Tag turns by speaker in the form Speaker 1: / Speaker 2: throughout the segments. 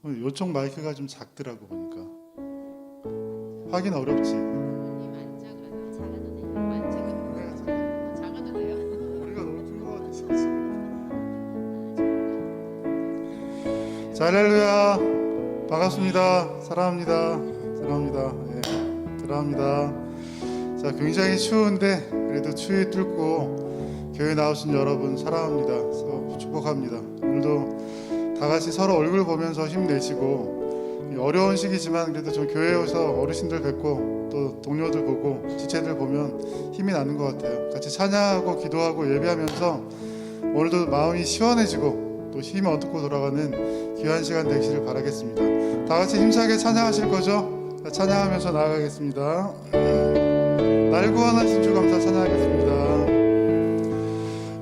Speaker 1: 요쪽 마이크가 좀 작더라고 보니까. 확인 어렵지?
Speaker 2: 안 작아도 돼요.
Speaker 1: 우리가 너무 큰 것 같아서. 자, 할렐루야. 반갑습니다. 사랑합니다. 사랑합니다. 예, 사랑합니다. 자, 굉장히 추운데 그래도 추위 뚫고 교회 나오신 여러분 사랑합니다. 축복합니다. 오늘도 다 같이 서로 얼굴 보면서 힘내시고, 어려운 시기지만 그래도 좀 교회에 오서 어르신들 뵙고 또 동료들 보고 지체들 보면 힘이 나는 것 같아요. 같이 찬양하고 기도하고 예배하면서 오늘도 마음이 시원해지고 또 힘을 얻고 돌아가는 귀한 시간 되시길 바라겠습니다. 다 같이 힘차게 찬양하실 거죠? 자, 찬양하면서 나아가겠습니다. 날 구원하신 주 감사 찬양하겠습니다.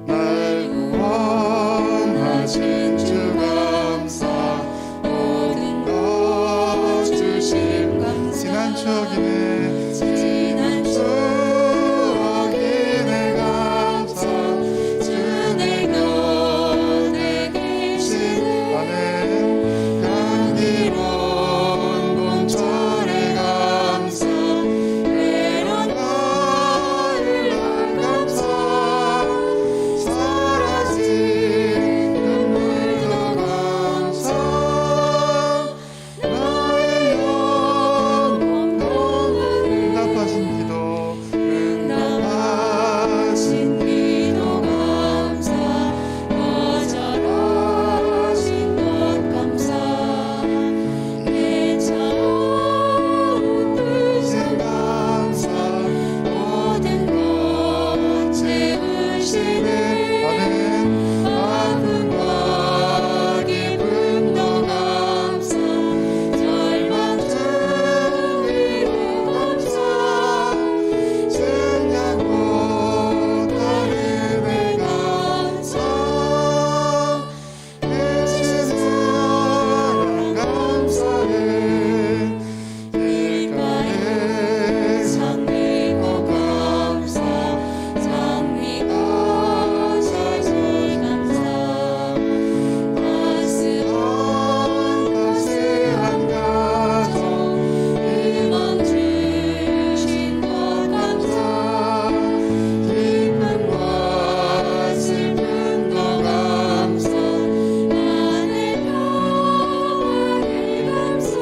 Speaker 1: 날 구원하신 주 감사, 모든 것 주심 감사. 지난 추억이네, 지난 추억이네 감사. 주 내 곁에 계시네. 아멘. 향기로운 봄철의 감사, 외로운 가을 감사. 사라진 눈물도 감사. 나의 영혼 응답하신 기도, 응답하신 기도 감사. 거절하신 것 감사. 내 차오른 뜻은 감사. 모든 것 채우시네. 아멘. 아픔과 기쁨도 감사. 절망 준비도 감사. 승리하고 따르네 감사. 예수 사랑 감사해. 길가에 장미고 감사. 장미가 젖은 감사. 따스한 가정 희망 주신 것 감사. 기쁨과 슬픔도 감사. 나의 평안을 감사.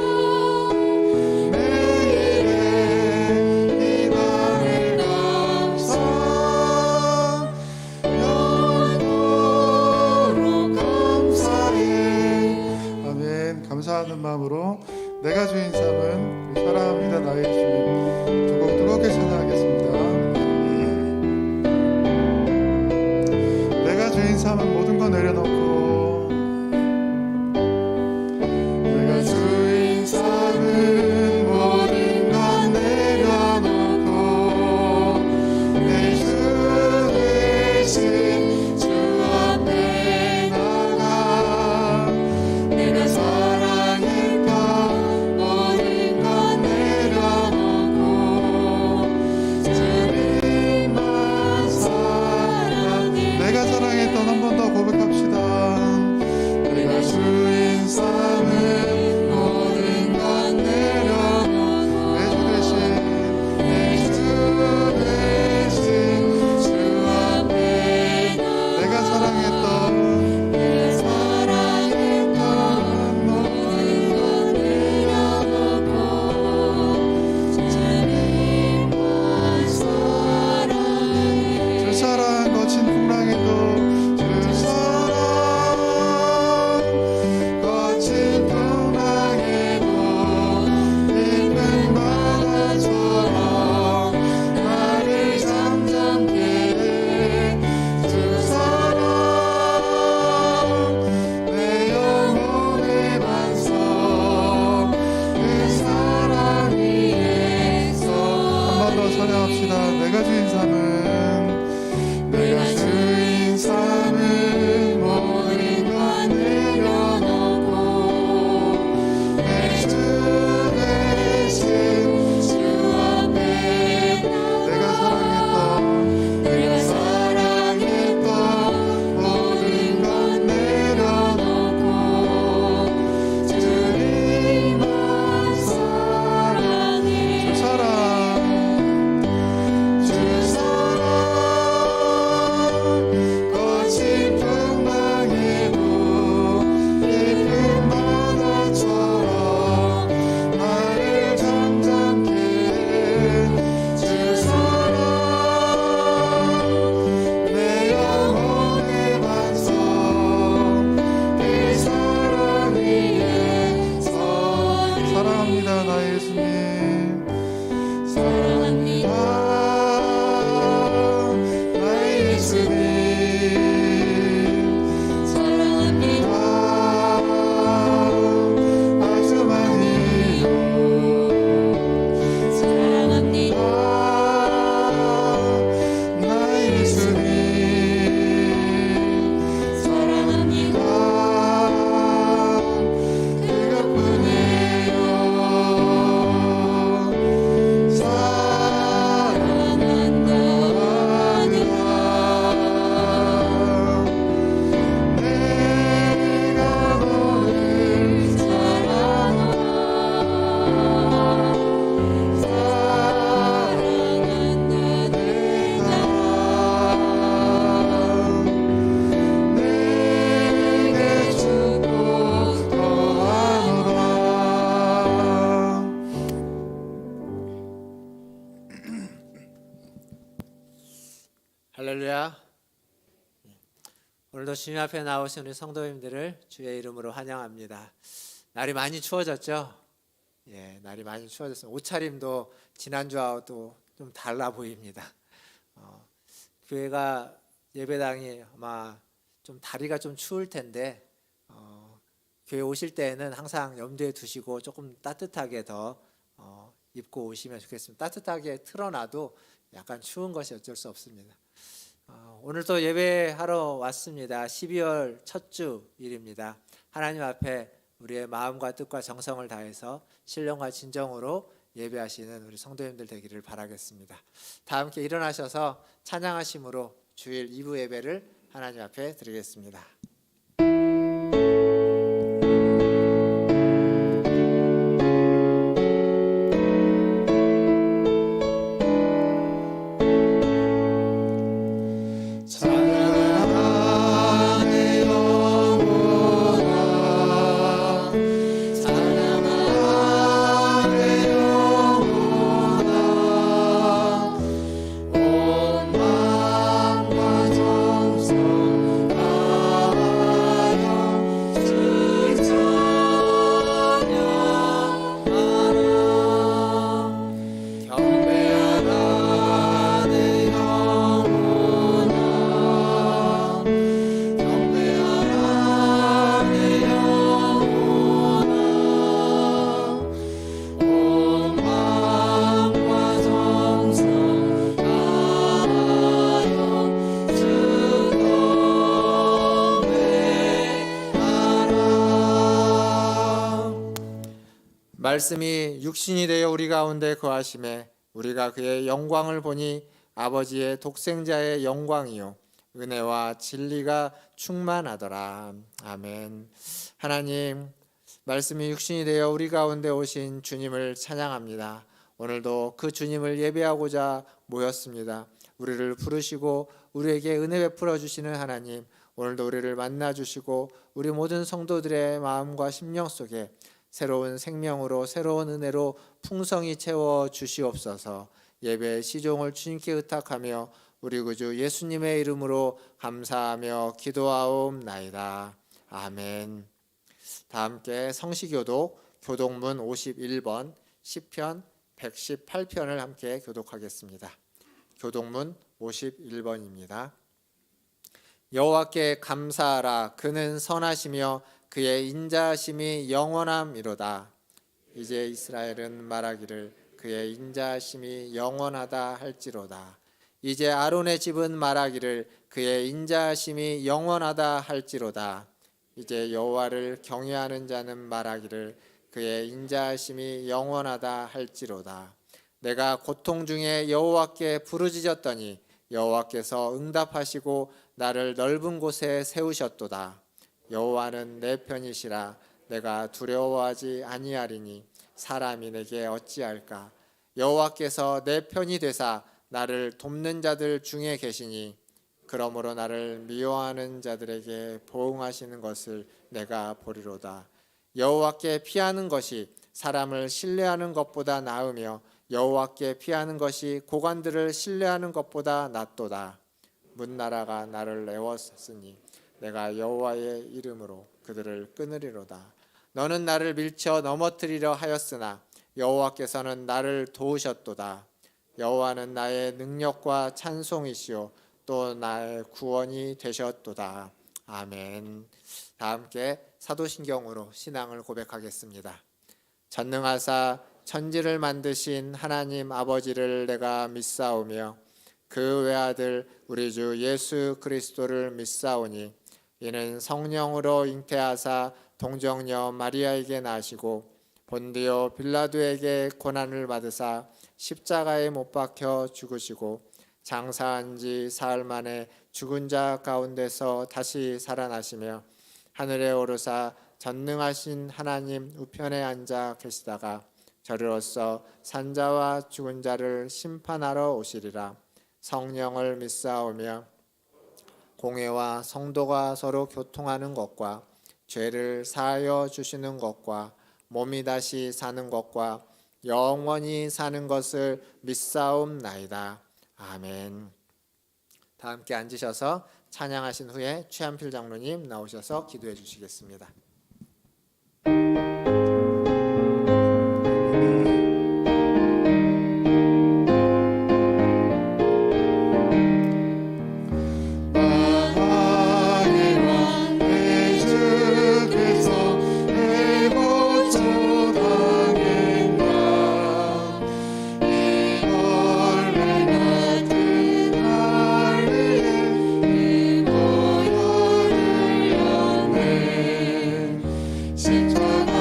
Speaker 1: 매일의 희망을 감사. 영원토록 감사해. 아멘. 감사하는 마음으로 내가 주인 삼은 사랑합니다 나의 주님 두 곡 뜨겁게 찬양하겠습니다. 내가 주인 삼은 모든 거 내려놓고, 내가 주인 삼은 모든 건 내려놓고, 내 주 대신 주 앞에 나가. 내가 사랑했던 모든 건 내려놓고, 주님만 사랑해. 내가 사랑했던 한 번 더 고백합시다. 사랑합니다 나의 예수님. 사랑합니다 나의 예수님. 사랑합니다 아주 많이요. 사랑합니다 나의 예수님. 사랑합니다 그것뿐이에요. 사랑한다 하느라 내가 너를 사랑하노라. 사랑한다 내 사랑 내게 주고 더하노라.
Speaker 3: 할렐루야. 오늘도 주님 앞에 나오신 우리 성도님들을 주의 이름으로 환영합니다. 날이 많이 추워졌죠? 예, 날이 많이 추워졌어요. 옷차림도 지난주하고도 좀 달라 보입니다. 교회가 예배당이 아마 좀 다리가 좀 추울 텐데 교회 오실 때에는 항상 염두에 두시고 조금 따뜻하게 더 입고 오시면 좋겠습니다. 따뜻하게 틀어놔도 약간 추운 것이 어쩔 수 없습니다. 오늘 또 예배하러 왔습니다. 12월 첫 주일입니다. 하나님 앞에 우리의 마음과 뜻과 정성을 다해서 신령과 진정으로 예배하시는 우리 성도님들 되기를 바라겠습니다. 다 함께 일어나셔서 찬양하심으로 주일 2부 예배를 하나님 앞에 드리겠습니다.
Speaker 1: 찬양아 내 영혼아. 찬양아 내 영혼아. 온 마음과 정성 다하여 주 찬양하라. 경배하라 내 영혼아. 경배하라 내 영혼아. 온 마음과 정성 다하여 주 경배하라.
Speaker 3: 말씀이 육신이 되어 우리 가운데 거하심에 우리가 그의 영광을 보니 아버지의 독생자의 영광이요 은혜와 진리가 충만하더라. 아멘. 하나님, 말씀이 육신이 되어 우리 가운데 오신 주님을 찬양합니다. 오늘도 그 주님을 예배하고자 모였습니다. 우리를 부르시고 우리에게 은혜 베풀어 주시는 하나님, 오늘도 우리를 만나 주시고 우리 모든 성도들의 마음과 심령 속에 새로운 생명으로 새로운 은혜로 풍성히 채워 주시옵소서. 예배의 시종을 주님께 의탁하며 우리 구주 예수님의 이름으로 감사하며 기도하옵나이다. 아멘. 다 함께 성시교독 교독문 51번 시편 118편을 함께 교독하겠습니다. 교독문 51번입니다. 여호와께 감사하라. 그는 선하시며 그의 인자하심이 영원함이로다. 이제 이스라엘은 말하기를 그의 인자하심이 영원하다 할지로다. 이제 아론의 집은 말하기를 그의 인자하심이 영원하다 할지로다. 이제 여호와를 경외하는 자는 말하기를 그의 인자하심이 영원하다 할지로다. 내가 고통 중에 여호와께 부르짖었더니 여호와께서 응답하시고 나를 넓은 곳에 세우셨도다. 여호와는 내 편이시라. 내가 두려워하지 아니하리니 사람이 내게 어찌할까. 여호와께서 내 편이 되사 나를 돕는 자들 중에 계시니 그러므로 나를 미워하는 자들에게 보응하시는 것을 내가 보리로다. 여호와께 피하는 것이 사람을 신뢰하는 것보다 나으며 여호와께 피하는 것이 고관들을 신뢰하는 것보다 낫도다. 문나라가 나를 애웠으니 내가 여호와의 이름으로 그들을 끊으리로다. 너는 나를 밀쳐 넘어뜨리려 하였으나 여호와께서는 나를 도우셨도다. 여호와는 나의 능력과 찬송이시요 또 나의 구원이 되셨도다. 아멘. 다 함께 사도신경으로 신앙을 고백하겠습니다. 전능하사 천지를 만드신 하나님 아버지를 내가 믿사오며 그 외아들 우리 주 예수 그리스도를 믿사오니 이는 성령으로 잉태하사 동정녀 마리아에게 나시고 본디오 빌라도에게 고난을 받으사 십자가에 못 박혀 죽으시고 장사한 지 사흘 만에 죽은 자 가운데서 다시 살아나시며 하늘에 오르사 전능하신 하나님 우편에 앉아 계시다가 저리로서 산자와 죽은 자를 심판하러 오시리라. 성령을 믿사오며 공회와 성도가 서로 교통하는 것과 죄를 사하여 주시는 것과 몸이 다시 사는 것과 영원히 사는 것을 믿사옵나이다. 아멘. 다 함께 앉으셔서 찬양하신 후에 최한필 장로님 나오셔서 기도해 주시겠습니다.
Speaker 1: 십자가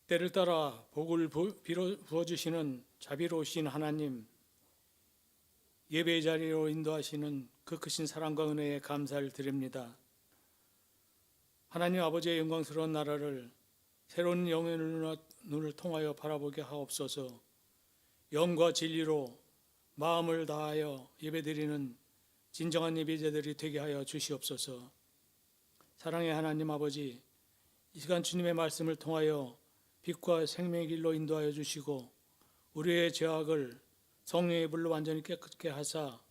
Speaker 4: 때를 따라 복을 부어주시는 자비로우신 하나님, 예배 자리로 인도하시는 그 크신 사랑과 은혜에 감사를 드립니다. 하나님 아버지의 영광스러운 나라를 새로운 영의 눈을 통하여 바라보게 하옵소서. 영과 진리로 마음을 다하여 예배드리는 진정한 예배자들이 되게 하여 주시옵소서. 사랑의 하나님 아버지, 이 시간 주님의 말씀을 통하여 빛과 생명의 길로 인도하여 주시고 우리의 죄악을 성령의 불로 완전히 깨끗게 하사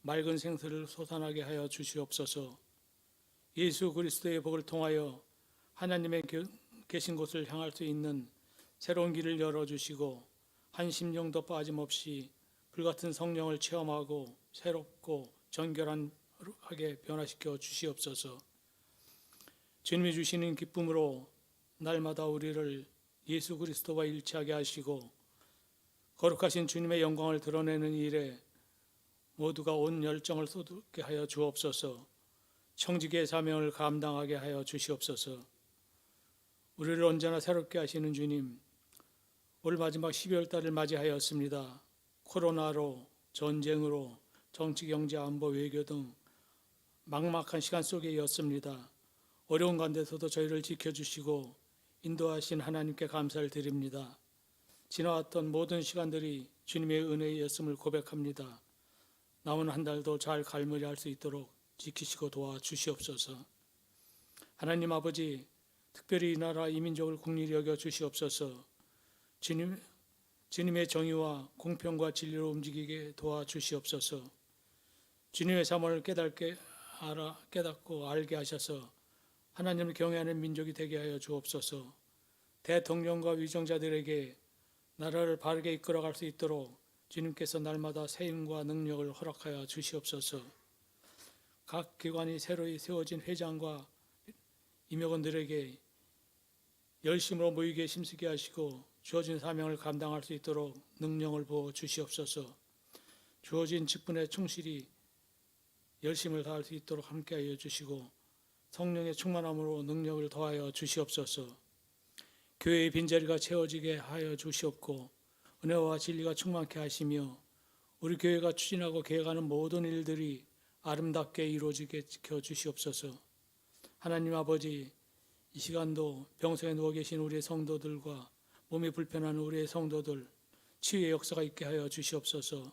Speaker 4: 맑은 생수를 솟아나게 하여 주시옵소서. 예수 그리스도의 복을 통하여 하나님의 계신 곳을 향할 수 있는 새로운 길을 열어주시고 한 심령도 빠짐없이 불같은 성령을 체험하고 새롭고 정결하게 변화시켜 주시옵소서. 주님이 주시는 기쁨으로 날마다 우리를 예수 그리스도와 일치하게 하시고 거룩하신 주님의 영광을 드러내는 일에 모두가 온 열정을 쏟게 하여 주옵소서. 청지기의 사명을 감당하게 하여 주시옵소서. 우리를 언제나 새롭게 하시는 주님, 올 마지막 12월 달을 맞이하였습니다. 코로나로, 전쟁으로, 정치, 경제, 안보, 외교 등 막막한 시간 속에였습니다. 어려운 가운데서도 저희를 지켜주시고 인도하신 하나님께 감사를 드립니다. 지나왔던 모든 시간들이 주님의 은혜였음을 고백합니다. 남은 한 달도 잘 갈무리할 수 있도록 지키시고 도와주시옵소서. 하나님 아버지, 특별히 이 나라 이 민족을 국리히 여겨 주시옵소서. 주님의 정의와 공평과 진리로 움직이게 도와주시옵소서. 주님의 사명을 깨닫고 알게 하셔서 하나님을 경외하는 민족이 되게 하여 주옵소서. 대통령과 위정자들에게 나라를 바르게 이끌어갈 수 있도록 주님께서 날마다 새 힘과 능력을 허락하여 주시옵소서. 각 기관이 새로이 세워진 회장과 임역원들에게 열심으로 모이게 힘쓰게 하시고 주어진 사명을 감당할 수 있도록 능력을 부어 주시옵소서. 주어진 직분에 충실히 열심을 다할 수 있도록 함께하여 주시고 성령의 충만함으로 능력을 더하여 주시옵소서. 교회의 빈자리가 채워지게 하여 주시옵고 은혜와 진리가 충만케 하시며 우리 교회가 추진하고 계획하는 모든 일들이 아름답게 이루어지게 지켜주시옵소서. 하나님 아버지, 이 시간도 병성에 누워 계신 우리의 성도들과 몸이 불편한 우리의 성도들 치유의 역사가 있게 하여 주시옵소서.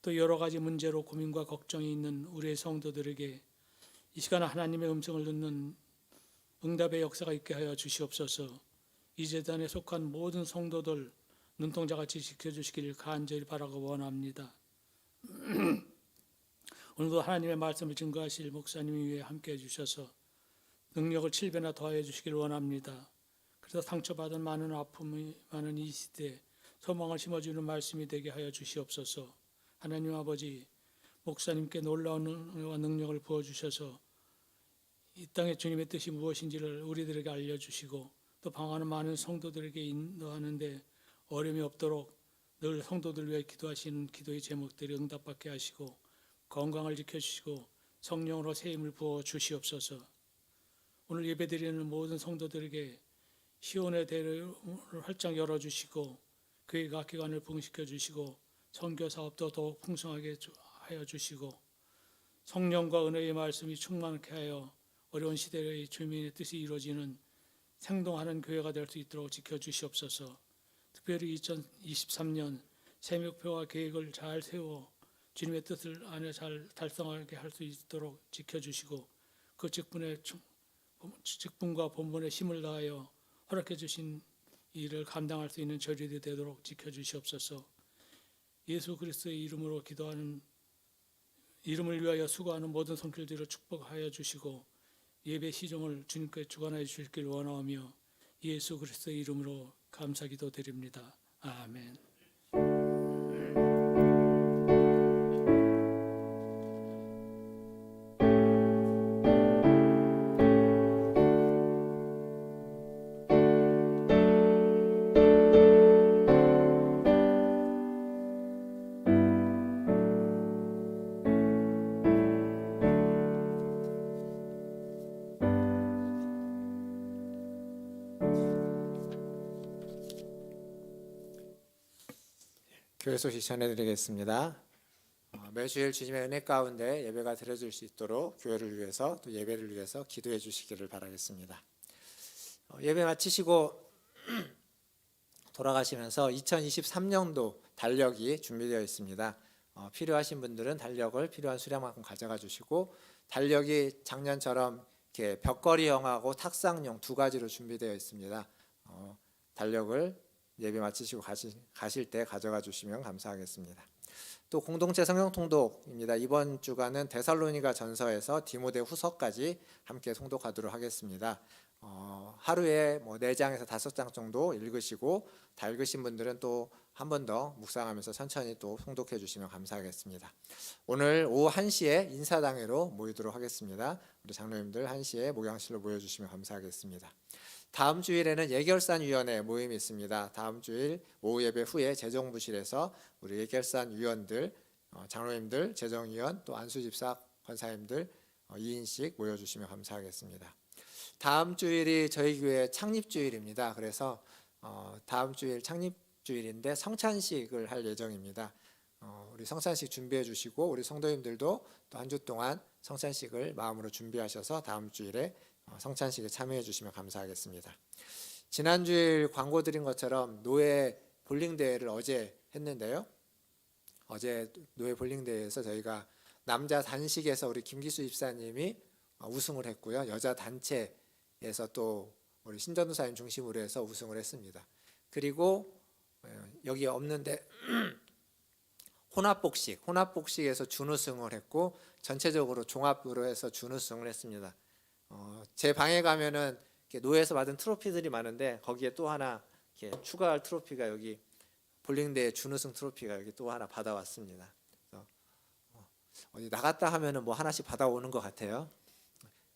Speaker 4: 또 여러 가지 문제로 고민과 걱정이 있는 우리의 성도들에게 이 시간 하나님의 음성을 듣는 응답의 역사가 있게 하여 주시옵소서. 이 재단에 속한 모든 성도들 눈동자같이 지켜주시기를 간절히 바라고 원합니다. 오늘도 하나님의 말씀을 증거하실 목사님 위에 함께해 주셔서 능력을 7배나 더하여 주시길 원합니다. 그래서 상처받은 많은 아픔이 많은 이 시대에 소망을 심어주는 말씀이 되게 하여 주시옵소서. 하나님 아버지, 목사님께 놀라운 은혜와 능력을 부어주셔서 이 땅의 주님의 뜻이 무엇인지를 우리들에게 알려주시고 또 방황하는 많은 성도들에게 인도하는데 어려움이 없도록 늘 성도들 위해 기도하시는 기도의 제목들이 응답받게 하시고 건강을 지켜주시고 성령으로 새 힘을 부어 주시옵소서. 오늘 예배드리는 모든 성도들에게 시온의 대를 활짝 열어주시고 교회 각기관을 부흥시켜 주시고 선교 사업도 더욱 풍성하게 하여 주시고 성령과 은혜의 말씀이 충만케 하여 어려운 시대의 주민의 뜻이 이루어지는 생동하는 교회가 될 수 있도록 지켜주시옵소서. 특별히 2023년 새 목표와 계획을 잘 세워 주님의 뜻을 안에 잘 달성하게 할 수 있도록 지켜주시고 그 직분과 본분의 힘을 다하여 허락해 주신 일을 감당할 수 있는 저리들이 되도록 지켜주시옵소서. 예수 그리스도의 이름으로 기도하는 이름을 위하여 수고하는 모든 손길들을 축복하여 주시고 예배 시종을 주님께 주관하여 주시길 원하오며 예수 그리스도의 이름으로 감사기도 드립니다. 아멘.
Speaker 3: 교회 소식 전해드리겠습니다. 매주일 주님의 은혜 가운데 예배가 드려질 수 있도록 교회를 위해서 또 예배를 위해서 기도해 주시기를 바라겠습니다. 예배 마치시고 돌아가시면서 2023년도 달력이 준비되어 있습니다. 필요하신 분들은 달력을 필요한 수량만큼 가져가 주시고, 달력이 작년처럼 이렇게 벽걸이형하고 탁상용 두 가지로 준비되어 있습니다. 달력을 예배 마치시고 가실 때 가져가 주시면 감사하겠습니다. 또 공동체 성경 통독입니다. 이번 주간은 데살로니가 전서에서 디모데 후서까지 함께 통독하도록 하겠습니다. 하루에 4장에서 5장 정도 읽으시고, 다 읽으신 분들은 또 한 번 더 묵상하면서 천천히 또 통독해 주시면 감사하겠습니다. 오늘 오후 1시에 인사당회로 모이도록 하겠습니다. 우리 장로님들 1시에 목양실로 모여주시면 감사하겠습니다. 다음 주일에는 예결산 위원회 모임이 있습니다. 다음 주일 오후 예배 후에 재정부실에서 우리 예결산 위원들, 장로님들, 재정위원, 또 안수집사 권사님들 2인씩 모여주시면 감사하겠습니다. 다음 주일이 저희 교회 창립주일입니다. 그래서 다음 주일 창립주일인데 성찬식을 할 예정입니다. 우리 성찬식 준비해 주시고, 우리 성도님들도 또 한 주 동안 성찬식을 마음으로 준비하셔서 다음 주일에 성찬식에 참여해 주시면 감사하겠습니다. 지난주일 광고 드린 것처럼 노예 볼링 대회를 어제 했는데요. 어제 노예 볼링 대회에서 저희가 남자 단식에서 우리 김기수 집사님이 우승을 했고요. 여자 단체에서 또 우리 신전도사님 중심으로 해서 우승을 했습니다. 그리고 여기 없는데 혼합복식에서 준우승을 했고, 전체적으로 종합으로 해서 준우승을 했습니다. 제 방에 가면은 노예에서 받은 트로피들이 많은데, 거기에 또 하나 이렇게 추가할 트로피가, 여기 볼링대회 준우승 트로피가 여기 또 하나 받아왔습니다. 그래서 어디 나갔다 하면은 뭐 하나씩 받아오는 것 같아요.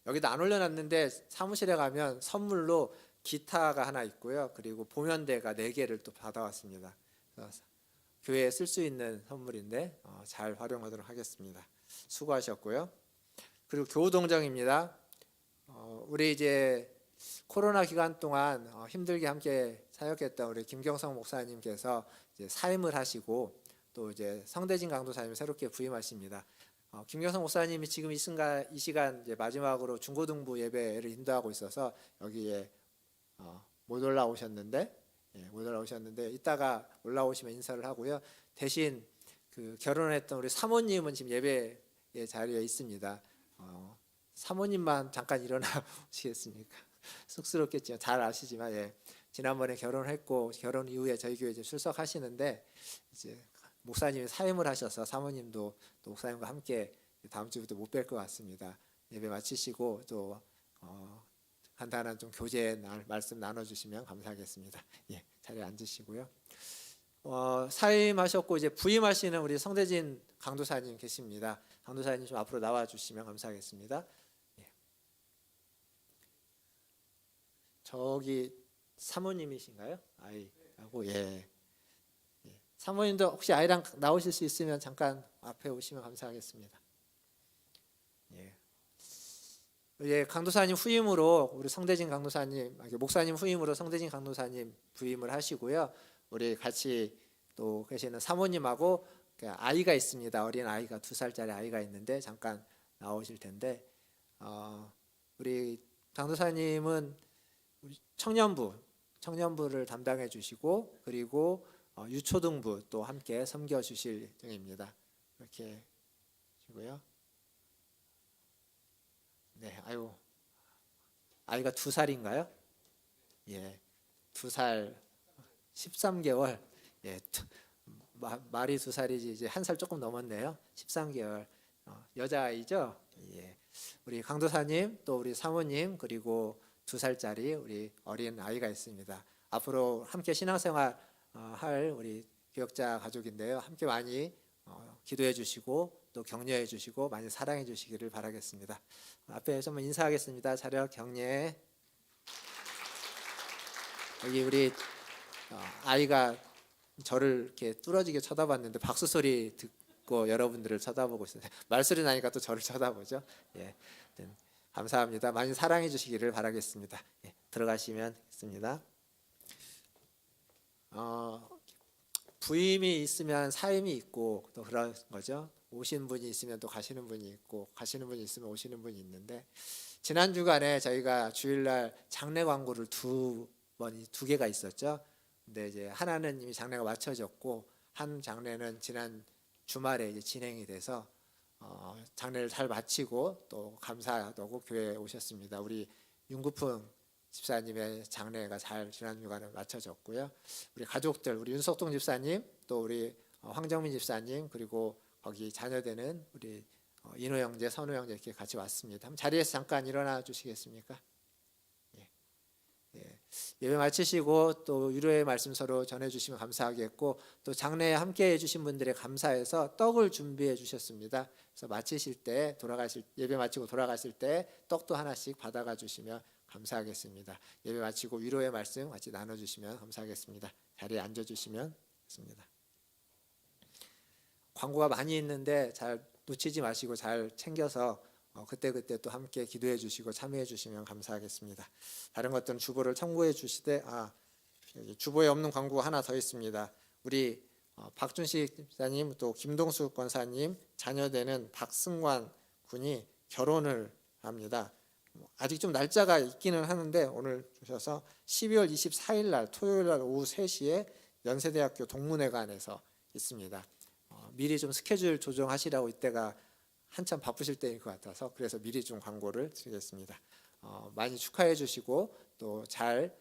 Speaker 3: 여기다 안 올려놨는데 사무실에 가면 선물로 기타가 하나 있고요. 그리고 보면대가 4개를 또 받아왔습니다. 교회에 쓸 수 있는 선물인데 잘 활용하도록 하겠습니다. 수고하셨고요. 그리고 교우동정입니다. 우리 이제 코로나 기간 동안 힘들게 함께 사역했던 우리 김경성 목사님께서 이제 사임을 하시고, 또 이제 성대진 강도사님이 새롭게 부임하십니다. 김경성 목사님이 지금 이 시간 이제 마지막으로 중고등부 예배를 인도하고 있어서 여기에 못 올라오셨는데 이따가 올라오시면 인사를 하고요. 대신 그 결혼했던 우리 사모님은 지금 예배의 자리에 있습니다. 사모님만 잠깐 일어나 보시겠습니까? 쑥스럽겠지만 잘 아시지만, 지난번에 결혼했고 결혼 이후에 저희 교회 이제 출석하시는데, 이제 목사님이 사임을 하셔서 사모님도 또 목사님과 함께 다음 주부터 못 뵐 것 같습니다. 예배 마치시고 또 간단한 좀 교제 말씀 나눠주시면 감사하겠습니다. 자리에 앉으시고요. 사임하셨고 이제 부임하시는 우리 성대진 강도사님 계십니다. 강도사님 좀 앞으로 나와주시면 감사하겠습니다. 저기 사모님이신가요? 아이하고 사모님도 혹시 아이랑 나오실 수 있으면 잠깐 앞에 오시면 감사하겠습니다. 강도사님 후임으로 우리 성대진 강도사님, 목사님 후임으로 성대진 강도사님 부임을 하시고요. 우리 같이 또 계시는 사모님하고 아이가 있습니다. 어린 아이가 2살짜리 아이가 있는데 잠깐 나오실 텐데, 우리 강도사님은 우리 청년부를 담당해 주시고, 그리고 유초등부 또 함께 섬겨 주실 예정입니다. 이렇게 하시고요. 아이가 2살인가요? 2살 13개월. 말이 2살이지 이제 1살 조금 넘었네요. 13개월 여자아이죠. 우리 강도사님, 또 우리 사모님, 그리고 2살짜리 우리 어린 아이가 있습니다. 앞으로 함께 신앙생활 할 우리 교역자 가족인데요. 함께 많이 기도해 주시고 또 격려해 주시고 많이 사랑해 주시기를 바라겠습니다. 앞에서 한번 인사하겠습니다. 자력 격려. 여기 우리 아이가 저를 이렇게 뚫어지게 쳐다봤는데 박수 소리 듣고 여러분들을 쳐다보고 있어요. 말소리 나니까 또 저를 쳐다보죠. 감사합니다. 많이 사랑해 주시기를 바라겠습니다. 들어가시면 있습니다. 부임이 있으면 사임이 있고 또 그런 거죠. 오신 분이 있으면 또 가시는 분이 있고 가시는 분이 있으면 오시는 분이 있는데 지난 주간에 저희가 주일날 장례 광고를 두 개가 있었죠. 근데 이제 하나는 이미 장례가 마쳐졌고 한 장례는 지난 주말에 이제 진행이 돼서 장례를 잘 마치고 또 감사하다고 교회에 오셨습니다. 우리 윤구풍 집사님의 장례가 잘 지난 주간에 마쳐졌고요. 우리 가족들, 우리 윤석동 집사님, 또 우리 황정민 집사님, 그리고 거기 자녀되는 우리 인호 형제, 선우 형제 이렇게 같이 왔습니다. 한번 자리에서 잠깐 일어나 주시겠습니까? 예배 마치시고 또 위로의 말씀 서로 전해주시면 감사하겠고 또 장례에 함께해 주신 분들에 감사해서 떡을 준비해 주셨습니다. 그래서 마치실 때 예배 마치고 돌아가실 때 떡도 하나씩 받아가 주시면 감사하겠습니다. 예배 마치고 위로의 말씀 같이 나눠주시면 감사하겠습니다. 자리에 앉아주시면 좋습니다. 광고가 많이 있는데 잘 놓치지 마시고 잘 챙겨서 그때그때 또 함께 기도해 주시고 참여해 주시면 감사하겠습니다. 다른 것들은 주보를 참고해 주시되 여기 주보에 없는 광고가 하나 더 있습니다. 우리 박준식 집사님 또 김동수 권사님 자녀되는 박승관 군이 결혼을 합니다. 아직 좀 날짜가 있기는 하는데 오늘 주셔서 12월 24일 날 토요일 날 오후 3시에 연세대학교 동문회관에서 있습니다. 미리 좀 스케줄 조정하시라고 이때가 한참 바쁘실 때인 것 같아서 그래서 미리 좀 광고를 드리겠습니다. 많이 축하해 주시고 또 잘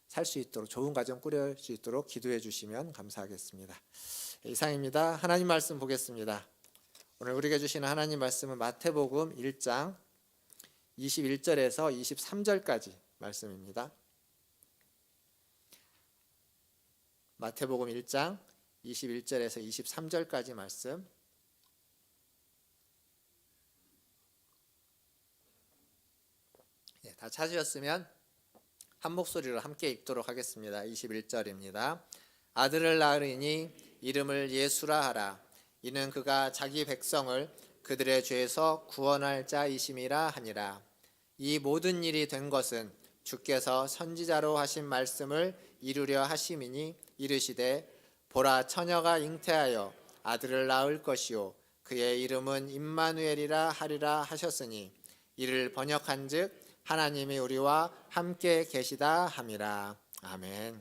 Speaker 3: 살 수 있도록 좋은 가정 꾸릴 수 있도록 기도해 주시면 감사하겠습니다. 이상입니다. 하나님 말씀 보겠습니다. 오늘 우리에게 주시는 하나님 말씀은 마태복음 1장 21절에서 23절까지 말씀입니다. 마태복음 1장 21절에서 23절까지 말씀. 다 찾으셨으면 한 목소리로 함께 읽도록 하겠습니다. 21절입니다. 아들을 낳으리니 이름을 예수라 하라. 이는 그가 자기 백성을 그들의 죄에서 구원할 자이심이라 하니라. 이 모든 일이 된 것은 주께서 선지자로 하신 말씀을 이루려 하심이니 이르시되 보라 처녀가 잉태하여 아들을 낳을 것이요 그의 이름은 임마누엘이라 하리라 하셨으니 이를 번역한즉 하나님이 우리와 함께 계시다 함이라. 아멘.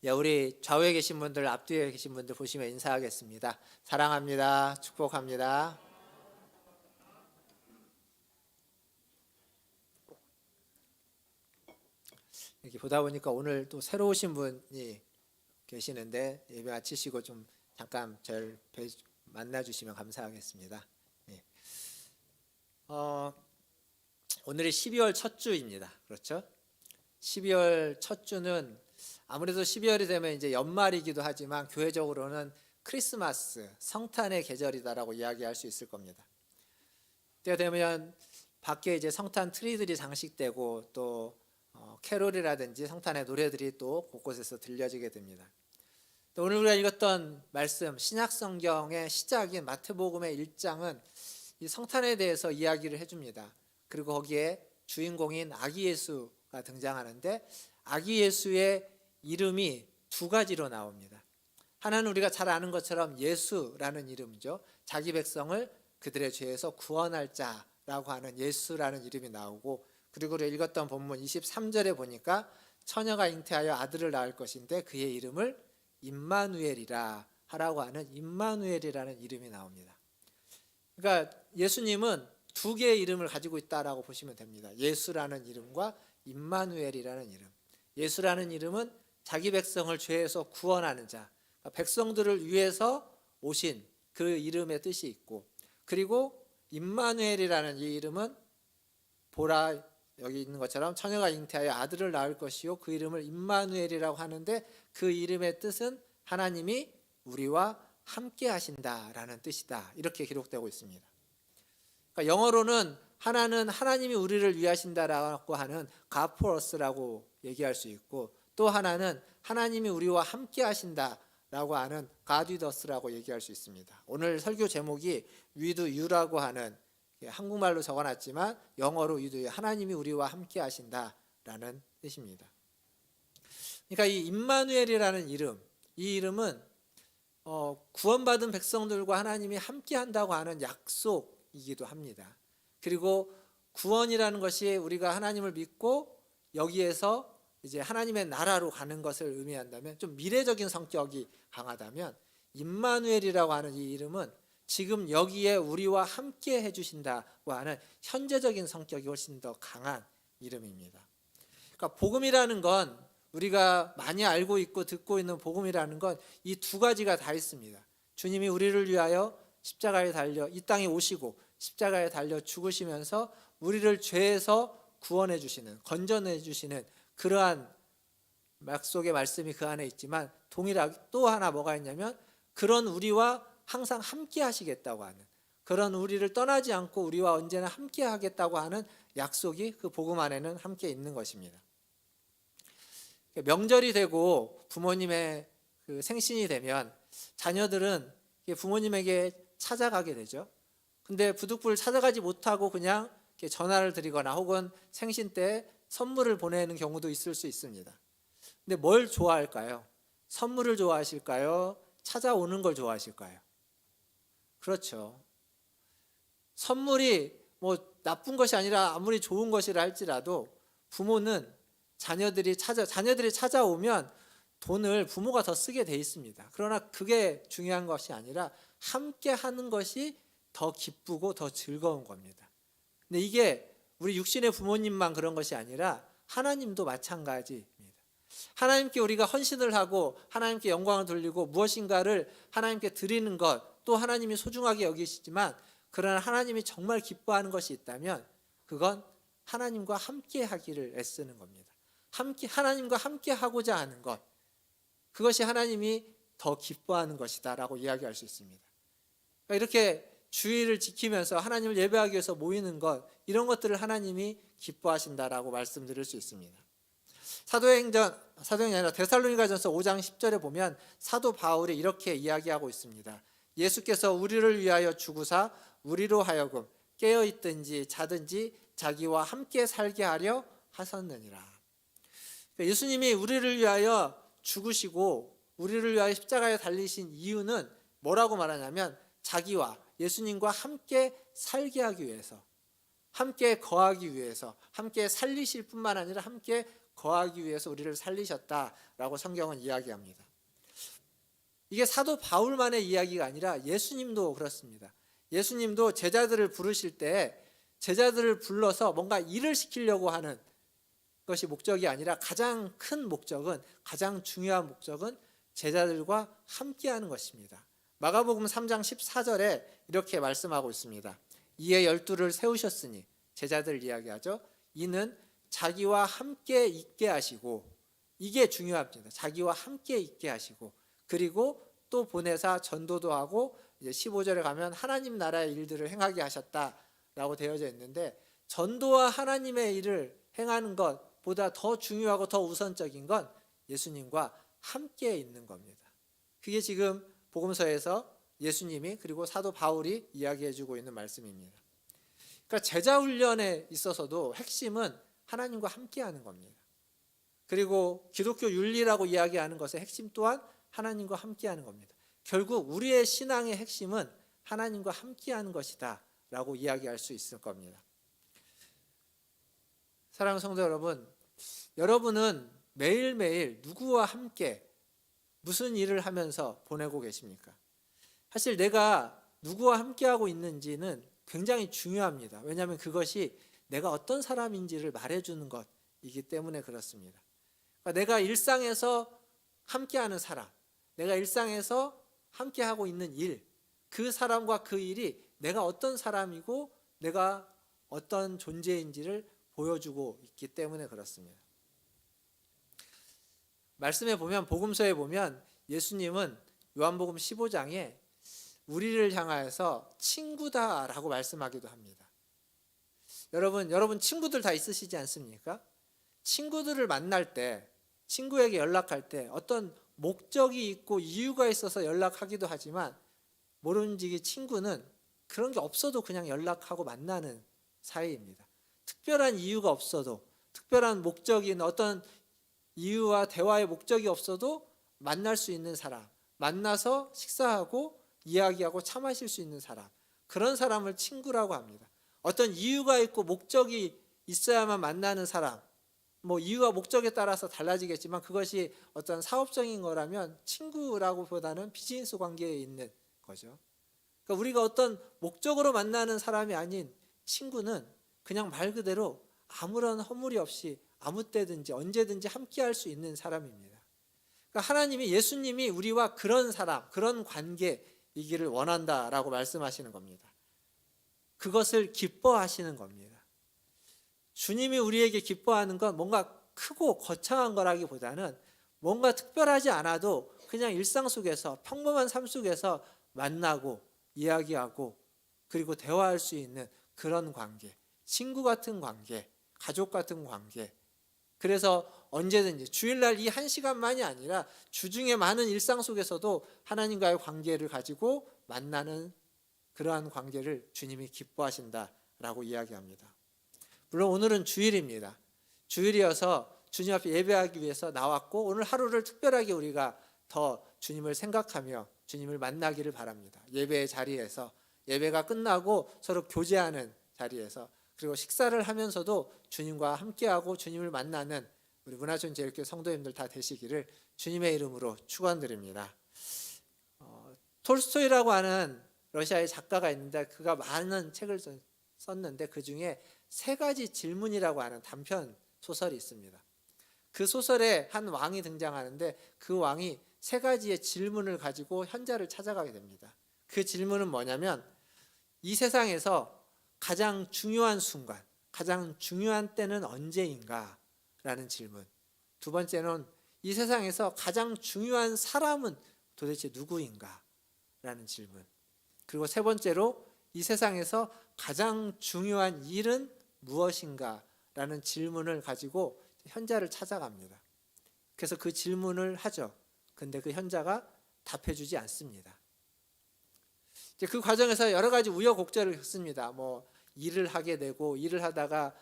Speaker 3: 우리 좌우에 계신 분들, 앞뒤에 계신 분들 보시면 인사하겠습니다. 사랑합니다. 축복합니다. 이렇게 보다 보니까 오늘 또 새로 오신 분이 계시는데 예배 마치시고 좀 잠깐 저를 만나주시면 감사하겠습니다. 오늘이 12월 첫 주입니다. 그렇죠? 12월 첫 주는 아무래도 12월이 되면 이제 연말이기도 하지만 교회적으로는 크리스마스, 성탄의 계절이다라고 이야기할 수 있을 겁니다. 때가 되면 밖에 이제 성탄 트리들이 장식되고 또 캐롤이라든지 성탄의 노래들이 또 곳곳에서 들려지게 됩니다. 또 오늘 우리가 읽었던 말씀, 신약 성경의 시작인 마태복음의 1장은 이 성탄에 대해서 이야기를 해줍니다. 그리고 거기에 주인공인 아기 예수가 등장하는데 아기 예수의 이름이 두 가지로 나옵니다. 하나는 우리가 잘 아는 것처럼 예수라는 이름이죠. 자기 백성을 그들의 죄에서 구원할 자라고 하는 예수라는 이름이 나오고 그리고 우리가 읽었던 본문 23절에 보니까 처녀가 잉태하여 아들을 낳을 것인데 그의 이름을 임마누엘이라 하라고 하는 임마누엘이라는 이름이 나옵니다. 그러니까 예수님은 두 개의 이름을 가지고 있다라고 보시면 됩니다. 예수라는 이름과 임마누엘이라는 이름. 예수라는 이름은 자기 백성을 죄에서 구원하는 자, 그러니까 백성들을 위해서 오신 그 이름의 뜻이 있고 그리고 임마누엘이라는 이 이름은 보라 여기 있는 것처럼 처녀가 잉태하여 아들을 낳을 것이요 그 이름을 임마누엘이라고 하는데 그 이름의 뜻은 하나님이 우리와 함께 하신다라는 뜻이다. 이렇게 기록되고 있습니다. 그러니까 영어로는 하나는 하나님이 우리를 위하신다라고 하는 God for us라고 얘기할 수 있고 또 하나는 하나님이 우리와 함께 하신다라고 하는 God with us라고 얘기할 수 있습니다. 오늘 설교 제목이 with you라고 하는 한국말로 적어놨지만 영어로 with you, 하나님이 우리와 함께 하신다라는 뜻입니다. 그러니까 이 임마누엘이라는 이름, 이 이름은 구원받은 백성들과 하나님이 함께 한다고 하는 약속이기도 합니다. 그리고 구원이라는 것이 우리가 하나님을 믿고 여기에서 이제 하나님의 나라로 가는 것을 의미한다면, 좀 미래적인 성격이 강하다면 임마누엘이라고 하는 이 이름은 지금 여기에 우리와 함께 해주신다고 하는 현재적인 성격이 훨씬 더 강한 이름입니다. 그러니까 복음이라는 건, 우리가 많이 알고 있고 듣고 있는 복음이라는 건 이 두 가지가 다 있습니다. 주님이 우리를 위하여 십자가에 달려 이 땅에 오시고 십자가에 달려 죽으시면서 우리를 죄에서 구원해 주시는, 건져내 주시는 그러한 약속의 말씀이 그 안에 있지만, 동일하게 또 하나 뭐가 있냐면, 그런 우리와 항상 함께 하시겠다고 하는, 그런 우리를 떠나지 않고 우리와 언제나 함께 하겠다고 하는 약속이 그 복음 안에는 함께 있는 것입니다. 명절이 되고 부모님의 그 생신이 되면 자녀들은 부모님에게 찾아가게 되죠. 근데 부득불 찾아가지 못하고 그냥 전화를 드리거나 혹은 생신 때 선물을 보내는 경우도 있을 수 있습니다. 근데 뭘 좋아할까요? 선물을 좋아하실까요? 찾아오는 걸 좋아하실까요? 그렇죠. 선물이 뭐 나쁜 것이 아니라 아무리 좋은 것이라 할지라도 부모는 자녀들이 찾아오면 돈을 부모가 더 쓰게 돼 있습니다. 그러나 그게 중요한 것이 아니라 함께 하는 것이 더 기쁘고 더 즐거운 겁니다. 근데 이게 우리 육신의 부모님만 그런 것이 아니라 하나님도 마찬가지입니다. 하나님께 우리가 헌신을 하고 하나님께 영광을 돌리고 무엇인가를 하나님께 드리는 것, 또 하나님이 소중하게 여기시지만, 그러나 하나님이 정말 기뻐하는 것이 있다면 그건 하나님과 함께 하기를 애쓰는 겁니다. 하나님과 함께 하고자 하는 것, 그것이 하나님이 더 기뻐하는 것이다라고 이야기할 수 있습니다. 그러니까 이렇게 주의를 지키면서 하나님을 예배하기 위해서 모이는 것, 이런 것들을 하나님이 기뻐하신다라고 말씀드릴 수 있습니다. 사도행전이 아니라 데살로니가전서 5장 10절에 보면 사도 바울이 이렇게 이야기하고 있습니다. 예수께서 우리를 위하여 죽으사 우리로 하여금 깨어 있든지 자든지 자기와 함께 살게 하려 하셨느니라. 예수님이 우리를 위하여 죽으시고 우리를 위하여 십자가에 달리신 이유는 뭐라고 말하냐면, 자기와 예수님과 함께 살게 하기 위해서, 함께 거하기 위해서, 함께 살리실 뿐만 아니라 함께 거하기 위해서 우리를 살리셨다라고 성경은 이야기합니다. 이게 사도 바울만의 이야기가 아니라 예수님도 그렇습니다. 예수님도 제자들을 부르실 때 제자들을 불러서 뭔가 일을 시키려고 하는 것이 목적이 아니라 가장 큰 목적은, 가장 중요한 목적은 제자들과 함께하는 것입니다. 마가복음 3장 14절에 이렇게 말씀하고 있습니다. 이에 12를 세우셨으니, 제자들 이야기하죠. 이는 자기와 함께 있게 하시고, 이게 중요합니다. 자기와 함께 있게 하시고, 그리고 또 보내사 전도도 하고, 이제 15절에 가면 하나님 나라의 일들을 행하게 하셨다라고 되어져 있는데, 전도와 하나님의 일을 행하는 것보다 더 중요하고 더 우선적인 건 예수님과 함께 있는 겁니다. 그게 지금 복음서에서 예수님이, 그리고 사도 바울이 이야기해주고 있는 말씀입니다. 그러니까 제자 훈련에 있어서도 핵심은 하나님과 함께하는 겁니다. 그리고 기독교 윤리라고 이야기하는 것의 핵심 또한 하나님과 함께하는 겁니다. 결국 우리의 신앙의 핵심은 하나님과 함께하는 것이다 라고 이야기할 수 있을 겁니다. 사랑하는 성도 여러분, 여러분은 매일매일 누구와 함께 무슨 일을 하면서 보내고 계십니까? 사실 내가 누구와 함께하고 있는지는 굉장히 중요합니다. 왜냐하면 그것이 내가 어떤 사람인지를 말해주는 것이기 때문에 그렇습니다. 그러니까 내가 일상에서 함께하는 사람, 내가 일상에서 함께하고 있는 일, 그 사람과 그 일이 내가 어떤 사람이고 내가 어떤 존재인지를 보여주고 있기 때문에 그렇습니다. 말씀에 보면, 복음서에 보면 예수님은 요한복음 15장에 우리를 향하여서 친구다라고 말씀하기도 합니다. 여러분 친구들 다 있으시지 않습니까? 친구들을 만날 때, 친구에게 연락할 때 어떤 목적이 있고 이유가 있어서 연락하기도 하지만, 모르는지 친구는 그런 게 없어도 그냥 연락하고 만나는 사이입니다. 특별한 이유가 없어도, 특별한 목적인 어떤 이유와 대화의 목적이 없어도 만날 수 있는 사람, 만나서 식사하고 이야기하고 차 마실 수 있는 사람, 그런 사람을 친구라고 합니다. 어떤 이유가 있고 목적이 있어야만 만나는 사람, 뭐 이유와 목적에 따라서 달라지겠지만 그것이 어떤 사업적인 거라면 친구라고 보다는 비즈니스 관계에 있는 거죠. 그러니까 우리가 어떤 목적으로 만나는 사람이 아닌 친구는 그냥 말 그대로 아무런 허물이 없이 아무 때든지 언제든지 함께 할 수 있는 사람입니다. 그러니까 하나님이, 예수님이 우리와 그런 사람, 그런 관계이기를 원한다라고 말씀하시는 겁니다. 그것을 기뻐하시는 겁니다. 주님이 우리에게 기뻐하는 건 뭔가 크고 거창한 거라기보다는 뭔가 특별하지 않아도 그냥 일상 속에서, 평범한 삶 속에서 만나고 이야기하고 그리고 대화할 수 있는 그런 관계, 친구 같은 관계, 가족 같은 관계. 그래서 언제든지 주일날 이 1시간만이 아니라 주중에 많은 일상 속에서도 하나님과의 관계를 가지고 만나는 그러한 관계를 주님이 기뻐하신다라고 이야기합니다. 물론 오늘은 주일입니다. 주일이어서 주님 앞에 예배하기 위해서 나왔고 오늘 하루를 특별하게 우리가 더 주님을 생각하며 주님을 만나기를 바랍니다. 예배의 자리에서, 예배가 끝나고 서로 교제하는 자리에서, 그리고 식사를 하면서도 주님과 함께하고 주님을 만나는 우리 문화촌제일교회 성도님들 다 되시기를 주님의 이름으로 축원드립니다. 톨스토이라고 하는 러시아의 작가가 있는데 그가 많은 책을 썼는데 그 중에 3가지 질문이라고 하는 단편 소설이 있습니다. 그 소설에 한 왕이 등장하는데 그 왕이 3가지의 질문을 가지고 현자를 찾아가게 됩니다. 그 질문은 뭐냐면 이 세상에서 가장 중요한 순간, 가장 중요한 때는 언제인가? 라는 질문. 2번째는 이 세상에서 가장 중요한 사람은 도대체 누구인가? 라는 질문. 그리고 3번째로 이 세상에서 가장 중요한 일은 무엇인가? 라는 질문을 가지고 현자를 찾아갑니다. 그래서 그 질문을 하죠. 근데 그 현자가 답해주지 않습니다. 이제 그 과정에서 여러 가지 우여곡절을 겪습니다. 뭐 일을 하게 되고 일을 하다가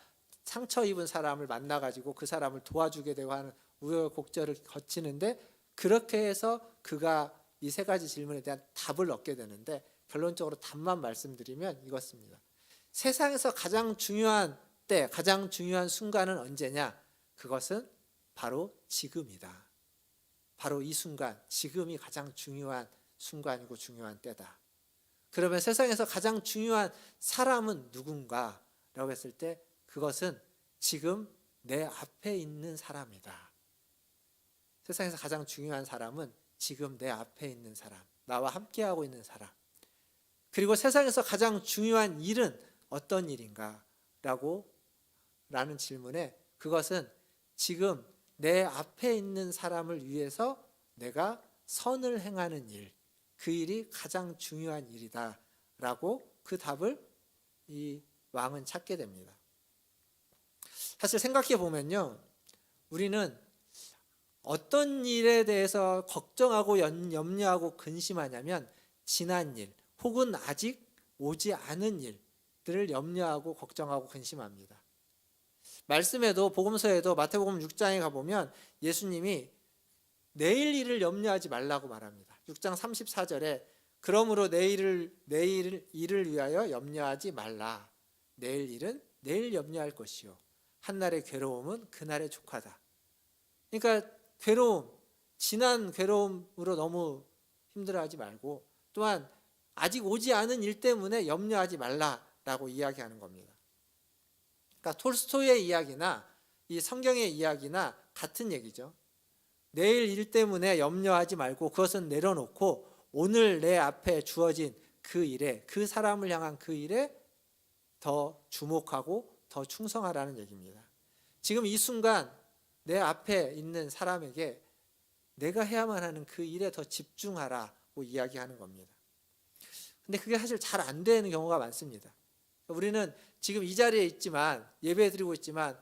Speaker 3: 상처 입은 사람을 만나가지고 그 사람을 도와주게 되고 하는 우여곡절을 거치는데 그렇게 해서 그가 이 3가지 질문에 대한 답을 얻게 되는데 결론적으로 답만 말씀드리면 이것입니다. 세상에서 가장 중요한 때, 가장 중요한 순간은 언제냐? 그것은 바로 지금이다. 바로 이 순간, 지금이 가장 중요한 순간이고 중요한 때다. 그러면 세상에서 가장 중요한 사람은 누군가? 라고 했을 때 그것은 지금 내 앞에 있는 사람이다. 세상에서 가장 중요한 사람은 지금 내 앞에 있는 사람, 나와 함께하고 있는 사람. 그리고 세상에서 가장 중요한 일은 어떤 일인가? 라는 질문에 그것은 지금 내 앞에 있는 사람을 위해서 내가 선을 행하는 일, 그 일이 가장 중요한 일이다 라고 그 답을 이 왕은 찾게 됩니다. 사실 생각해 보면요, 우리는 어떤 일에 대해서 걱정하고 염려하고 근심하냐면 지난 일 혹은 아직 오지 않은 일들을 염려하고 걱정하고 근심합니다. 말씀에도, 복음서에도 마태복음 6장에 가보면 예수님이 내일 일을 염려하지 말라고 말합니다. 6장 34절에 그러므로 내일 일을 위하여 염려하지 말라. 내일 일은 내일 염려할 것이요 한날의 괴로움은 그날의 족하다. 그러니까 괴로움, 지난 괴로움으로 너무 힘들어하지 말고 또한 아직 오지 않은 일 때문에 염려하지 말라라고 이야기하는 겁니다. 그러니까 톨스토이의 이야기나 이 성경의 이야기나 같은 얘기죠. 내일 일 때문에 염려하지 말고 그것은 내려놓고 오늘 내 앞에 주어진 그 일에, 그 사람을 향한 그 일에 더 주목하고 더 충성하라는 얘기입니다. 지금 이 순간 내 앞에 있는 사람에게 내가 해야만 하는 그 일에 더 집중하라고 이야기하는 겁니다. 근데 그게 사실 잘 안 되는 경우가 많습니다. 우리는 지금 이 자리에 있지만, 예배 드리고 있지만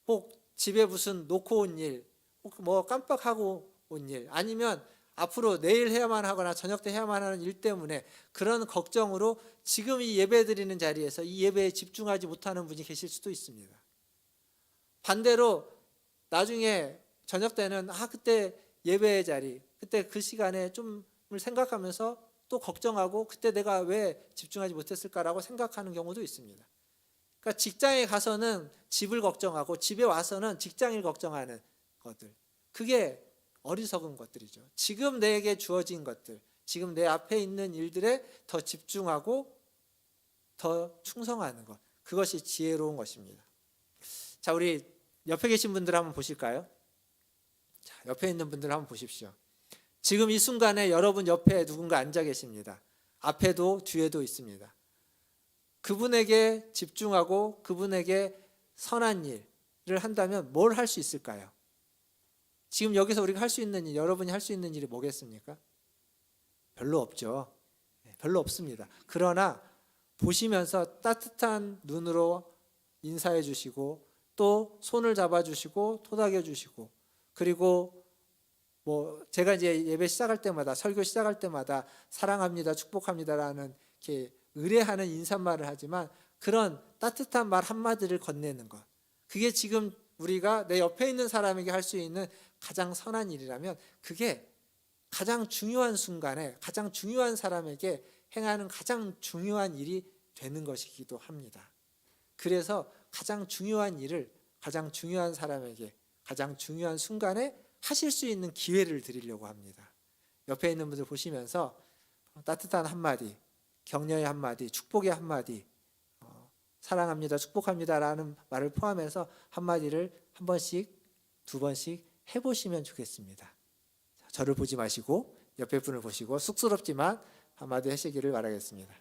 Speaker 3: 혹 집에 무슨 놓고 온 일, 혹 뭐 깜빡하고 온 일, 아니면 앞으로 내일 해야만 하거나 저녁 때 해야만 하는 일 때문에 그런 걱정으로 지금 이 예배 드리는 자리에서 이 예배에 집중하지 못하는 분이 계실 수도 있습니다. 반대로 나중에 저녁 때는 그때 예배의 자리, 그때 그 시간에 좀을 생각하면서 또 걱정하고 그때 내가 왜 집중하지 못했을까라고 생각하는 경우도 있습니다. 그러니까 직장에 가서는 집을 걱정하고 집에 와서는 직장을 걱정하는 것들, 그게 어리석은 것들이죠. 지금 내게 주어진 것들, 지금 내 앞에 있는 일들에 더 집중하고 더 충성하는 것, 그것이 지혜로운 것입니다. 자, 우리 옆에 계신 분들 한번 보실까요? 자, 옆에 있는 분들 한번 보십시오. 지금 이 순간에 여러분 옆에 누군가 앉아 계십니다. 앞에도 뒤에도 있습니다. 그분에게 집중하고 그분에게 선한 일을 한다면 뭘 할 수 있을까요? 지금 여기서 우리가 할 수 있는 일, 여러분이 할 수 있는 일이 뭐겠습니까? 별로 없죠. 별로 없습니다. 그러나 보시면서 따뜻한 눈으로 인사해 주시고 또 손을 잡아 주시고 토닥여 주시고, 그리고 제가 이제 예배 시작할 때마다, 설교 시작할 때마다 사랑합니다, 축복합니다라는 이렇게 의례하는 인사말을 하지만 그런 따뜻한 말 한마디를 건네는 것, 그게 지금 우리가 내 옆에 있는 사람에게 할 수 있는 가장 선한 일이라면 그게 가장 중요한 순간에 가장 중요한 사람에게 행하는 가장 중요한 일이 되는 것이기도 합니다. 그래서 가장 중요한 일을 가장 중요한 사람에게 가장 중요한 순간에 하실 수 있는 기회를 드리려고 합니다. 옆에 있는 분들 보시면서 따뜻한 한마디, 격려의 한마디, 축복의 한마디, 사랑합니다, 축복합니다라는 말을 포함해서 한마디를 한 번씩, 두 번씩 해보시면 좋겠습니다. 저를 보지 마시고 옆에 분을 보시고 쑥스럽지만 한마디 하시기를 바라겠습니다.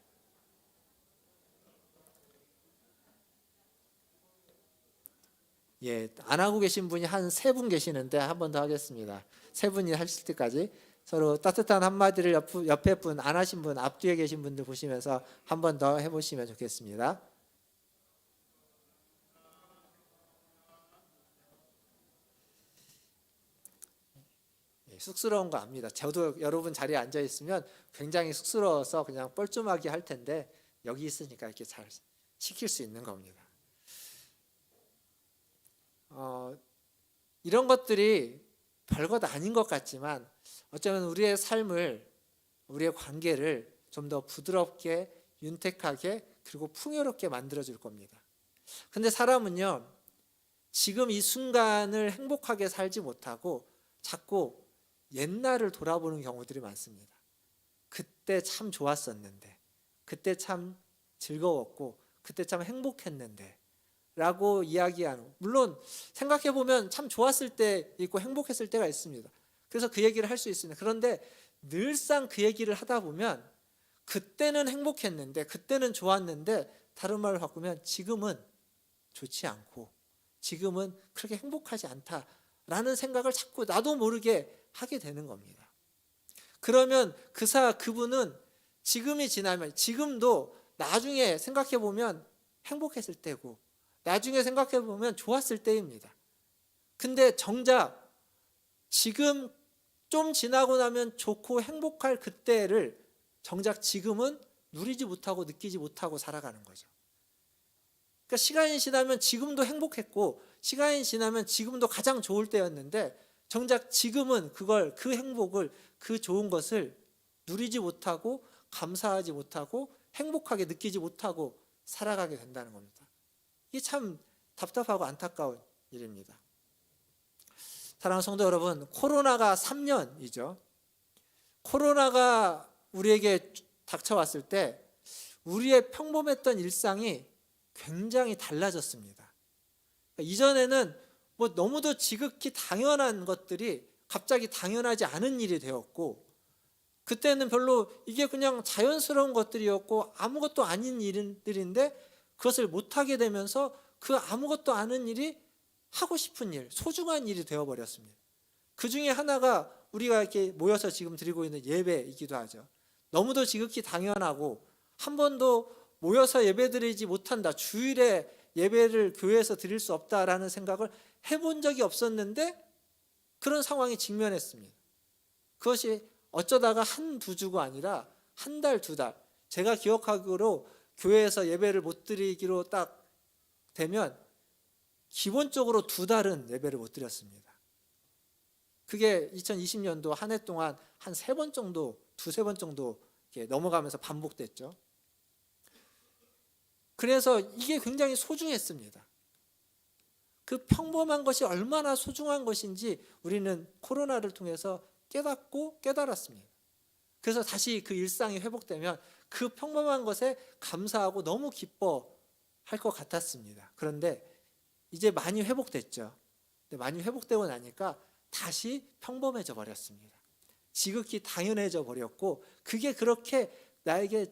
Speaker 3: 안 하고 계신 분이 한 3분 계시는데 한 번 더 하겠습니다. 3분이 하실 때까지 서로 따뜻한 한마디를 옆에 분, 안 하신 분, 앞뒤에 계신 분들 보시면서 한 번 더 해보시면 좋겠습니다. 쑥스러운 거 압니다. 저도 여러분 자리에 앉아 있으면 굉장히 쑥스러워서 그냥 뻘쭘하게 할 텐데 여기 있으니까 이렇게 잘 시킬 수 있는 겁니다. 이런 것들이 별것 아닌 것 같지만 어쩌면 우리의 삶을, 우리의 관계를 좀 더 부드럽게, 윤택하게, 그리고 풍요롭게 만들어줄 겁니다. 근데 사람은요, 지금 이 순간을 행복하게 살지 못하고 자꾸 옛날을 돌아보는 경우들이 많습니다. 그때 참 좋았었는데, 그때 참 즐거웠고, 그때 참 행복했는데 라고 이야기하는, 물론 생각해보면 참 좋았을 때 있고 행복했을 때가 있습니다. 그래서 그 얘기를 할 수 있습니다. 그런데 늘상 그 얘기를 하다 보면 그때는 행복했는데, 그때는 좋았는데, 다른 말로 바꾸면 지금은 좋지 않고 지금은 그렇게 행복하지 않다라는 생각을 자꾸 나도 모르게 하게 되는 겁니다. 그러면 그분은 지금이 지나면, 지금도 나중에 생각해 보면 행복했을 때고 나중에 생각해 보면 좋았을 때입니다. 근데 정작 지금 좀 지나고 나면 좋고 행복할 그때를 정작 지금은 누리지 못하고 느끼지 못하고 살아가는 거죠. 그러니까 시간이 지나면 지금도 행복했고 시간이 지나면 지금도 가장 좋을 때였는데 정작 지금은 그 행복을, 그 좋은 것을 누리지 못하고 감사하지 못하고 행복하게 느끼지 못하고 살아가게 된다는 겁니다. 이게 참 답답하고 안타까운 일입니다. 사랑하는 성도 여러분, 코로나가 3년이죠. 코로나가 우리에게 닥쳐왔을 때 우리의 평범했던 일상이 굉장히 달라졌습니다. 이전에는 너무도 지극히 당연한 것들이 갑자기 당연하지 않은 일이 되었고, 그때는 별로 이게 그냥 자연스러운 것들이었고 아무것도 아닌 일들인데 그것을 못하게 되면서 그 아무것도 아닌 일이 하고 싶은 일, 소중한 일이 되어버렸습니다. 그 중에 하나가 우리가 이렇게 모여서 지금 드리고 있는 예배이기도 하죠. 너무도 지극히 당연하고 한 번도 모여서 예배드리지 못한다, 주일에 예배를 교회에서 드릴 수 없다라는 생각을 해본 적이 없었는데 그런 상황에 직면했습니다. 그것이 어쩌다가 한두 주가 아니라 한 달, 두 달, 제가 기억하기로 교회에서 예배를 못 드리기로 딱 되면 기본적으로 2달은 예배를 못 드렸습니다. 그게 2020년도 한 해 동안 한 3번 정도, 2-3번 정도 이렇게 넘어가면서 반복됐죠. 그래서 이게 굉장히 소중했습니다. 그 평범한 것이 얼마나 소중한 것인지 우리는 코로나를 통해서 깨닫고 깨달았습니다. 그래서 다시 그 일상이 회복되면 그 평범한 것에 감사하고 너무 기뻐할 것 같았습니다. 그런데 이제 많이 회복됐죠. 근데 많이 회복되고 나니까 다시 평범해져 버렸습니다. 지극히 당연해져 버렸고 그게 그렇게 나에게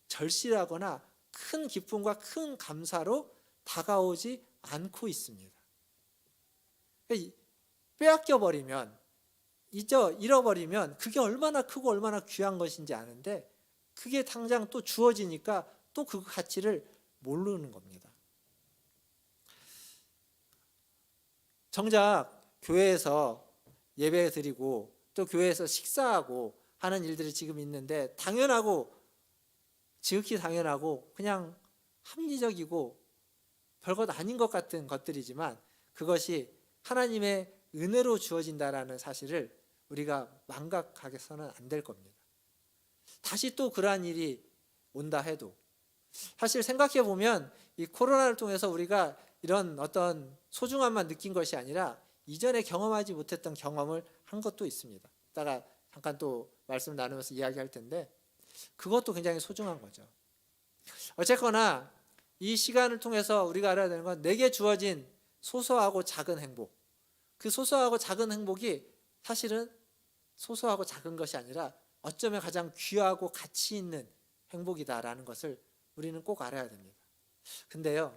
Speaker 3: 절실하거나 큰 기쁨과 큰 감사로 다가오지 않고 있습니다. 빼앗겨 버리면, 잃어버리면 그게 얼마나 크고 얼마나 귀한 것인지 아는데 그게 당장 또 주어지니까 또 그 가치를 모르는 겁니다. 정작 교회에서 예배 드리고 또 교회에서 식사하고 하는 일들이 지금 있는데 당연하고 지극히 당연하고 그냥 합리적이고 별것 아닌 것 같은 것들이지만 그것이 하나님의 은혜로 주어진다라는 사실을 우리가 망각하게서는 안 될 겁니다. 다시 또 그러한 일이 온다 해도 사실 생각해 보면 이 코로나를 통해서 우리가 이런 어떤 소중함만 느낀 것이 아니라 이전에 경험하지 못했던 경험을 한 것도 있습니다. 이따가 잠깐 또 말씀 나누면서 이야기할 텐데 그것도 굉장히 소중한 거죠. 어쨌거나 이 시간을 통해서 우리가 알아야 되는 건 내게 주어진 소소하고 작은 행복, 그 소소하고 작은 행복이 사실은 소소하고 작은 것이 아니라 어쩌면 가장 귀하고 가치 있는 행복이다라는 것을 우리는 꼭 알아야 됩니다. 근데요,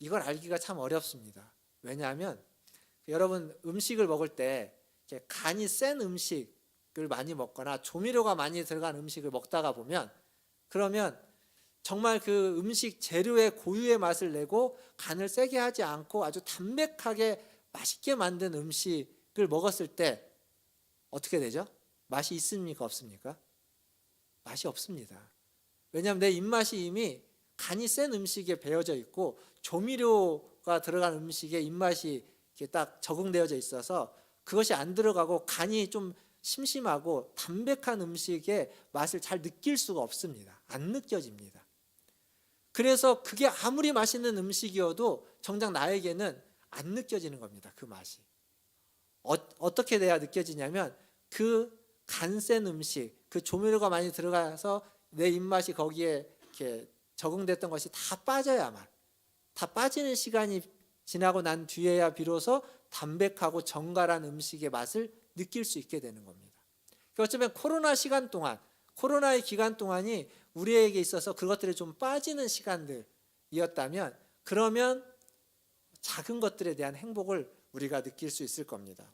Speaker 3: 이걸 알기가 참 어렵습니다. 왜냐하면 여러분 음식을 먹을 때 간이 센 음식을 많이 먹거나 조미료가 많이 들어간 음식을 먹다가 보면 그러면 정말 그 음식 재료의 고유의 맛을 내고 간을 세게 하지 않고 아주 담백하게 맛있게 만든 음식을 먹었을 때 어떻게 되죠? 맛이 있습니까? 없습니까? 맛이 없습니다. 왜냐하면 내 입맛이 이미 간이 센 음식에 배어져 있고 조미료가 들어간 음식에 입맛이 이렇게 딱 적응되어져 있어서 그것이 안 들어가고 간이 좀 심심하고 담백한 음식의 맛을 잘 느낄 수가 없습니다. 안 느껴집니다. 그래서 그게 아무리 맛있는 음식이어도 정작 나에게는 안 느껴지는 겁니다. 그 맛이. 어떻게 돼야 느껴지냐면 그 간 센 음식, 그 조미료가 많이 들어가서 내 입맛이 거기에 이렇게 적응됐던 것이 다 빠져야만, 다 빠지는 시간이 지나고 난 뒤에야 비로소 담백하고 정갈한 음식의 맛을 느낄 수 있게 되는 겁니다. 어쩌면 코로나 시간 동안, 코로나의 기간 동안이 우리에게 있어서 그것들이 좀 빠지는 시간들이었다면 그러면 작은 것들에 대한 행복을 우리가 느낄 수 있을 겁니다.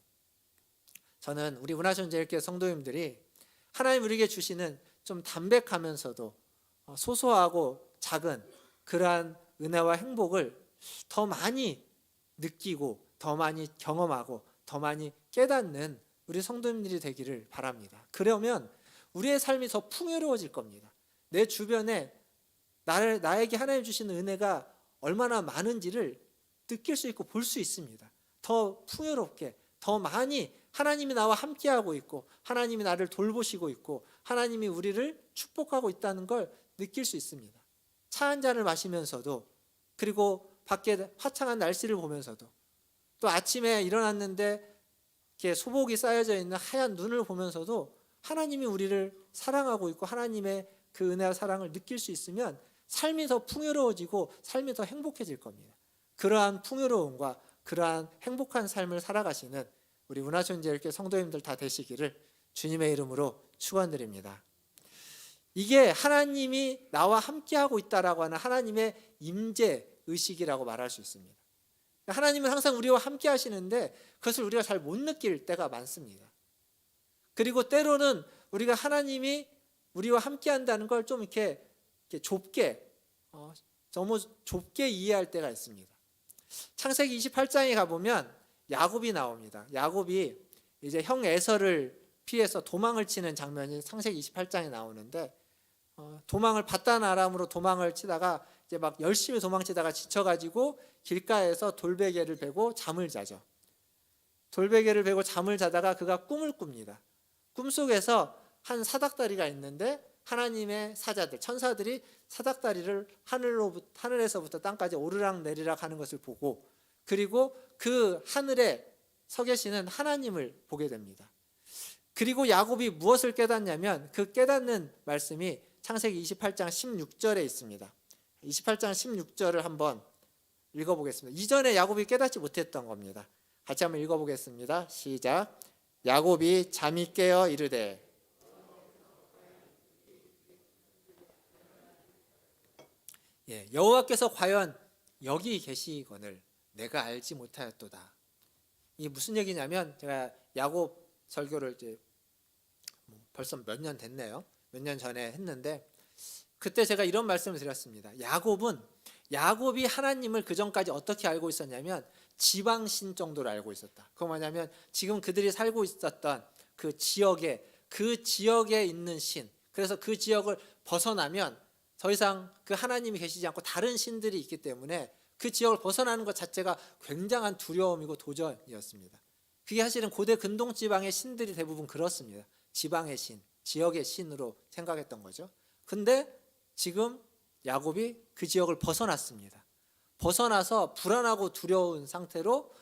Speaker 3: 저는 우리 운하선제일교회 성도님들이 하나님 우리에게 주시는 좀 담백하면서도 소소하고 작은 그러한 은혜와 행복을 더 많이 느끼고 더 많이 경험하고 더 많이 깨닫는 우리 성도님들이 되기를 바랍니다. 그러면 우리의 삶이 더 풍요로워질 겁니다. 내 주변에 나에게 하나님 주시는 은혜가 얼마나 많은지를 느낄 수 있고 볼 수 있습니다. 더 풍요롭게, 더 많이 하나님이 나와 함께하고 있고 하나님이 나를 돌보시고 있고 하나님이 우리를 축복하고 있다는 걸 느낄 수 있습니다. 차 한 잔을 마시면서도 그리고 밖에 화창한 날씨를 보면서도 또 아침에 일어났는데 이렇게 소복이 쌓여져 있는 하얀 눈을 보면서도 하나님이 우리를 사랑하고 있고 하나님의 그 은혜와 사랑을 느낄 수 있으면 삶이 더 풍요로워지고 삶이 더 행복해질 겁니다. 그러한 풍요로움과 그러한 행복한 삶을 살아가시는 우리 운하천제일교회 성도님들 다 되시기를 주님의 이름으로 축원드립니다. 이게 하나님이 나와 함께하고 있다라고 하는 하나님의 임재 의식이라고 말할 수 있습니다. 하나님은 항상 우리와 함께 하시는데 그것을 우리가 잘 못 느낄 때가 많습니다. 그리고 때로는 우리가 하나님이 우리와 함께 한다는 걸 좀 이렇게 좁게 너무 좁게 이해할 때가 있습니다. 창세기 28장에 가보면 야곱이 나옵니다. 야곱이 이제 형 에서를 피해서 도망을 치는 장면이 창세기 28장에 나오는데 도망을 바단 아람으로 도망을 치다가 이제 막 열심히 도망치다가 지쳐가지고 길가에서 돌베개를 베고 잠을 자죠. 돌베개를 베고 잠을 자다가 그가 꿈을 꿉니다. 꿈속에서 한 사닥다리가 있는데 하나님의 사자들, 천사들이 사닥다리를 하늘에서부터 땅까지 오르락 내리락 하는 것을 보고, 그리고 그 하늘에 서 계시는 하나님을 보게 됩니다. 그리고 야곱이 무엇을 깨닫냐면 그 깨닫는 말씀이 창세기 28장 16절에 있습니다. 28장 16절을 한번 읽어보겠습니다. 이전에 야곱이 깨닫지 못했던 겁니다. 같이 한번 읽어보겠습니다. 시작. 야곱이 잠이 깨어 이르되, 여호와께서 과연 여기 계시거늘 내가 알지 못하였도다. 이게 무슨 얘기냐면, 제가 야곱 설교를 이제 벌써 몇 년 됐네요. 몇 년 전에 했는데, 그때 제가 이런 말씀을 드렸습니다. 야곱이 하나님을 그 전까지 어떻게 알고 있었냐면 지방신 정도로 알고 있었다. 그거 뭐냐면 지금 그들이 살고 있었던 그 지역에 있는 신, 그래서 그 지역을 벗어나면 더 이상 그 하나님이 계시지 않고 다른 신들이 있기 때문에 그 지역을 벗어나는 것 자체가 굉장한 두려움이고 도전이었습니다. 그게 사실은 고대 근동 지방의 신들이 대부분 그렇습니다. 지방의 신, 지역의 신으로 생각했던 거죠. 근데 지금 야곱이 그 지역을 벗어났습니다. 벗어나서 불안하고 두려운 상태로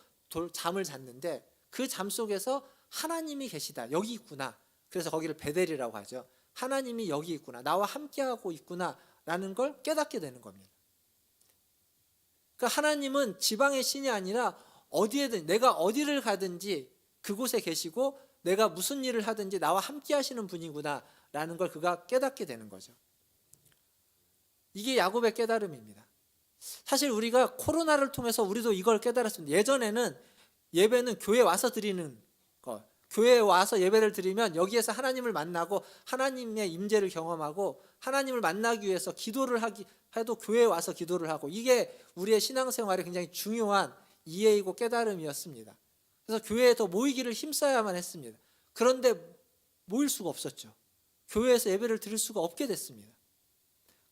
Speaker 3: 잠을 잤는데 그 잠 속에서 하나님이 계시다, 여기 있구나. 그래서 거기를 베델이라고 하죠. 하나님이 여기 있구나, 나와 함께하고 있구나 라는 걸 깨닫게 되는 겁니다. 그러니까 하나님은 지방의 신이 아니라 어디에든, 내가 어디를 가든지 그곳에 계시고 내가 무슨 일을 하든지 나와 함께 하시는 분이구나 라는 걸 그가 깨닫게 되는 거죠. 이게 야곱의 깨달음입니다. 사실 우리가 코로나를 통해서 우리도 이걸 깨달았습니다. 예전에는 예배는 교회 와서 드리는 것, 교회에 와서 예배를 드리면 여기에서 하나님을 만나고 하나님의 임재를 경험하고 하나님을 만나기 위해서 기도를 해도 교회에 와서 기도를 하고, 이게 우리의 신앙생활에 굉장히 중요한 이해이고 깨달음이었습니다. 그래서 교회에 더 모이기를 힘써야만 했습니다. 그런데 모일 수가 없었죠. 교회에서 예배를 드릴 수가 없게 됐습니다.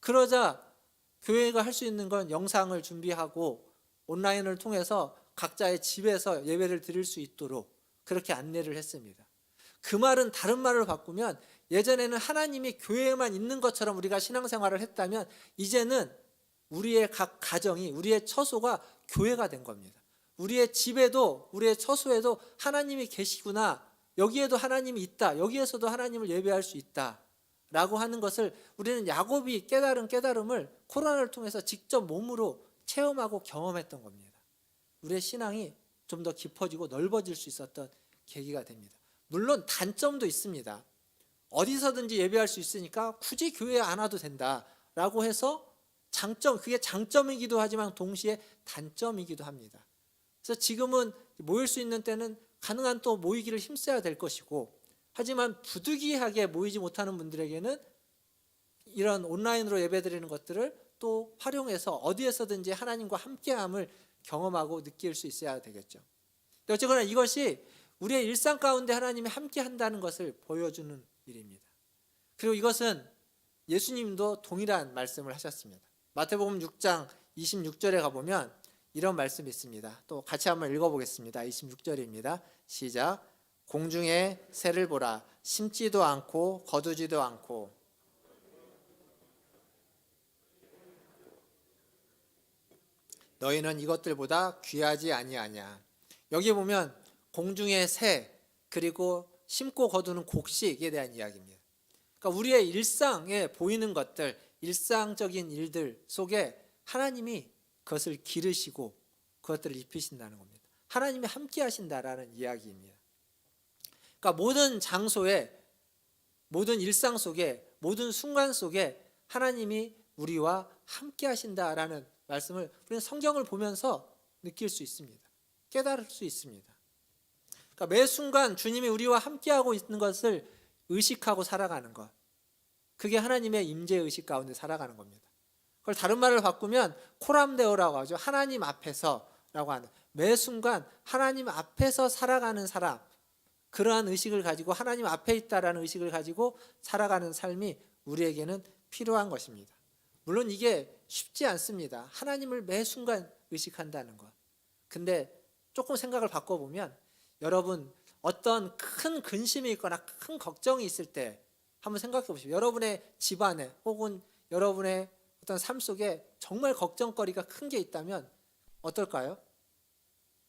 Speaker 3: 그러자 교회가 할 수 있는 건 영상을 준비하고 온라인을 통해서 각자의 집에서 예배를 드릴 수 있도록 그렇게 안내를 했습니다. 그 말은 다른 말로 바꾸면, 예전에는 하나님이 교회에만 있는 것처럼 우리가 신앙생활을 했다면 이제는 우리의 각 가정이, 우리의 처소가 교회가 된 겁니다. 우리의 집에도, 우리의 처소에도 하나님이 계시구나, 여기에도 하나님이 있다, 여기에서도 하나님을 예배할 수 있다 라고 하는 것을 우리는 야곱이 깨달은 깨달음을 코로나를 통해서 직접 몸으로 체험하고 경험했던 겁니다. 우리의 신앙이 좀 더 깊어지고 넓어질 수 있었던 계기가 됩니다. 물론 단점도 있습니다. 어디서든지 예배할 수 있으니까 굳이 교회에 안 와도 된다라고 해서 그게 장점이기도 하지만 동시에 단점이기도 합니다. 그래서 지금은 모일 수 있는 때는 가능한 또 모이기를 힘써야 될 것이고, 하지만 부득이하게 모이지 못하는 분들에게는 이런 온라인으로 예배드리는 것들을 또 활용해서 어디에서든지 하나님과 함께함을 경험하고 느낄 수 있어야 되겠죠. 어쨌거나 이것이 우리의 일상 가운데 하나님이 함께한다는 것을 보여주는 일입니다. 그리고 이것은 예수님도 동일한 말씀을 하셨습니다. 마태복음 6장 26절에 가보면 이런 말씀이 있습니다. 또 같이 한번 읽어보겠습니다. 26절입니다. 시작. 공중의 새를 보라. 심지도 않고 거두지도 않고 너희는 이것들보다 귀하지 아니하냐. 여기 보면 공중의 새, 그리고 심고 거두는 곡식에 대한 이야기입니다. 그러니까 우리의 일상에 보이는 것들, 일상적인 일들 속에 하나님이 그것을 기르시고 그것들을 입히신다는 겁니다. 하나님이 함께 하신다라는 이야기입니다. 그러니까 모든 장소에, 모든 일상 속에, 모든 순간 속에 하나님이 우리와 함께 하신다라는 말씀을 우리는 성경을 보면서 느낄 수 있습니다. 깨달을 수 있습니다. 그러니까 매 순간 주님이 우리와 함께하고 있는 것을 의식하고 살아가는 것, 그게 하나님의 임재의식 가운데 살아가는 겁니다. 그걸 다른 말을 바꾸면 코람데오라고 하죠. 하나님 앞에서라고 하는, 매 순간 하나님 앞에서 살아가는 사람, 그러한 의식을 가지고 하나님 앞에 있다라는 의식을 가지고 살아가는 삶이 우리에게는 필요한 것입니다. 물론 이게 쉽지 않습니다. 하나님을 매 순간 의식한다는 것. 근데 조금 생각을 바꿔보면 여러분 어떤 큰 근심이 있거나 큰 걱정이 있을 때 한번 생각해 보십시오. 여러분의 집안에 혹은 여러분의 어떤 삶 속에 정말 걱정거리가 큰 게 있다면 어떨까요?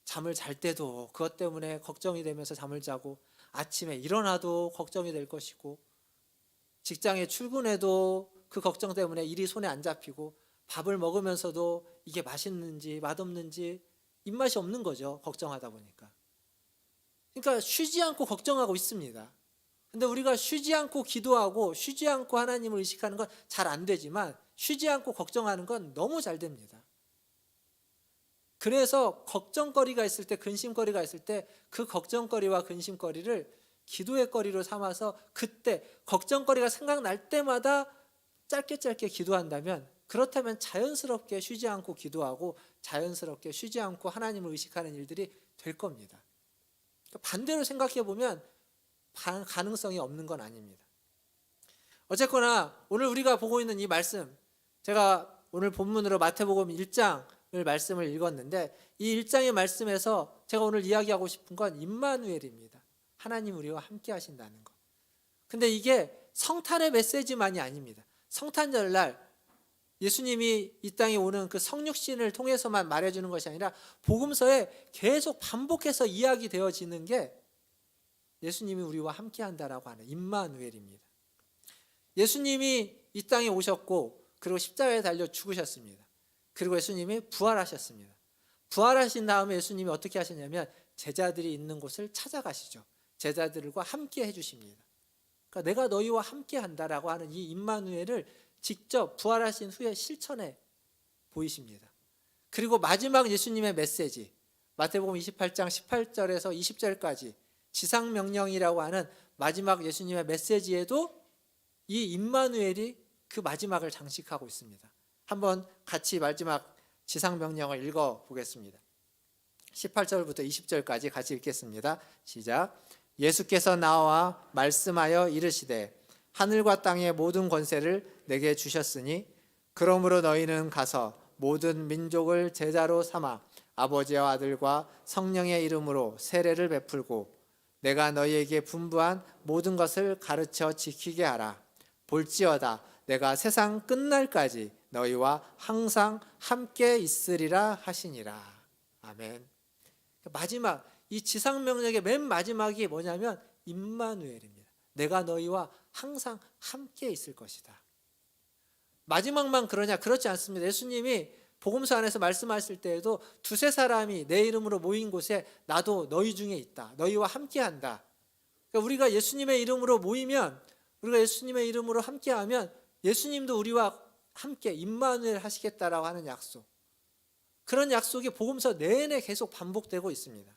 Speaker 3: 잠을 잘 때도 그것 때문에 걱정이 되면서 잠을 자고, 아침에 일어나도 걱정이 될 것이고, 직장에 출근해도 그 걱정 때문에 일이 손에 안 잡히고, 밥을 먹으면서도 이게 맛있는지 맛없는지 입맛이 없는 거죠. 걱정하다 보니까. 그러니까 쉬지 않고 걱정하고 있습니다. 근데 우리가 쉬지 않고 기도하고 쉬지 않고 하나님을 의식하는 건 잘 안 되지만 쉬지 않고 걱정하는 건 너무 잘 됩니다. 그래서 걱정거리가 있을 때, 근심거리가 있을 때 그 걱정거리와 근심거리를 기도의 거리로 삼아서 그때 걱정거리가 생각날 때마다 짧게 기도한다면, 그렇다면 자연스럽게 쉬지 않고 기도하고 자연스럽게 쉬지 않고 하나님을 의식하는 일들이 될 겁니다. 반대로 생각해 보면 가능성이 없는 건 아닙니다. 어쨌거나 오늘 우리가 보고 있는 이 말씀, 제가 오늘 본문으로 마태복음 1장을 말씀을 읽었는데, 이 1장의 말씀에서 제가 오늘 이야기하고 싶은 건 임마누엘입니다. 하나님 우리와 함께 하신다는 것. 근데 이게 성탄의 메시지만이 아닙니다. 성탄절날 예수님이 이 땅에 오는 그 성육신을 통해서만 말해주는 것이 아니라 복음서에 계속 반복해서 이야기되어지는 게 예수님이 우리와 함께 한다라고 하는 임마누엘입니다. 예수님이 이 땅에 오셨고, 그리고 십자가에 달려 죽으셨습니다. 그리고 예수님이 부활하셨습니다. 부활하신 다음에 예수님이 어떻게 하셨냐면 제자들이 있는 곳을 찾아가시죠. 제자들과 함께 해주십니다. 그러니까 내가 너희와 함께 한다라고 하는 이 임마누엘을 직접 부활하신 후에 실천해 보이십니다. 그리고 마지막 예수님의 메시지, 마태복음 28장 18절에서 20절까지 지상명령이라고 하는 마지막 예수님의 메시지에도 이 임마누엘이 그 마지막을 장식하고 있습니다. 한번 같이 마지막 지상명령을 읽어보겠습니다. 18절부터 20절까지 같이 읽겠습니다. 시작. 예수께서 나와 말씀하여 이르시되 하늘과 땅의 모든 권세를 내게 주셨으니 그러므로 너희는 가서 모든 민족을 제자로 삼아 아버지와 아들과 성령의 이름으로 세례를 베풀고 내가 너희에게 분부한 모든 것을 가르쳐 지키게 하라. 볼지어다 내가 세상 끝날까지 너희와 항상 함께 있으리라 하시니라. 아멘. 마지막 이 지상명령의 맨 마지막이 뭐냐면 임마누엘입니다. 내가 너희와 항상 함께 있을 것이다. 마지막만 그러냐? 그렇지 않습니다. 예수님이 복음서 안에서 말씀하실 때에도 두세 사람이 내 이름으로 모인 곳에 나도 너희 중에 있다. 너희와 함께 한다. 그러니까 우리가 예수님의 이름으로 모이면, 우리가 예수님의 이름으로 함께하면 예수님도 우리와 함께 임마누엘 하시겠다라고 하는 약속. 그런 약속이 복음서 내내 계속 반복되고 있습니다.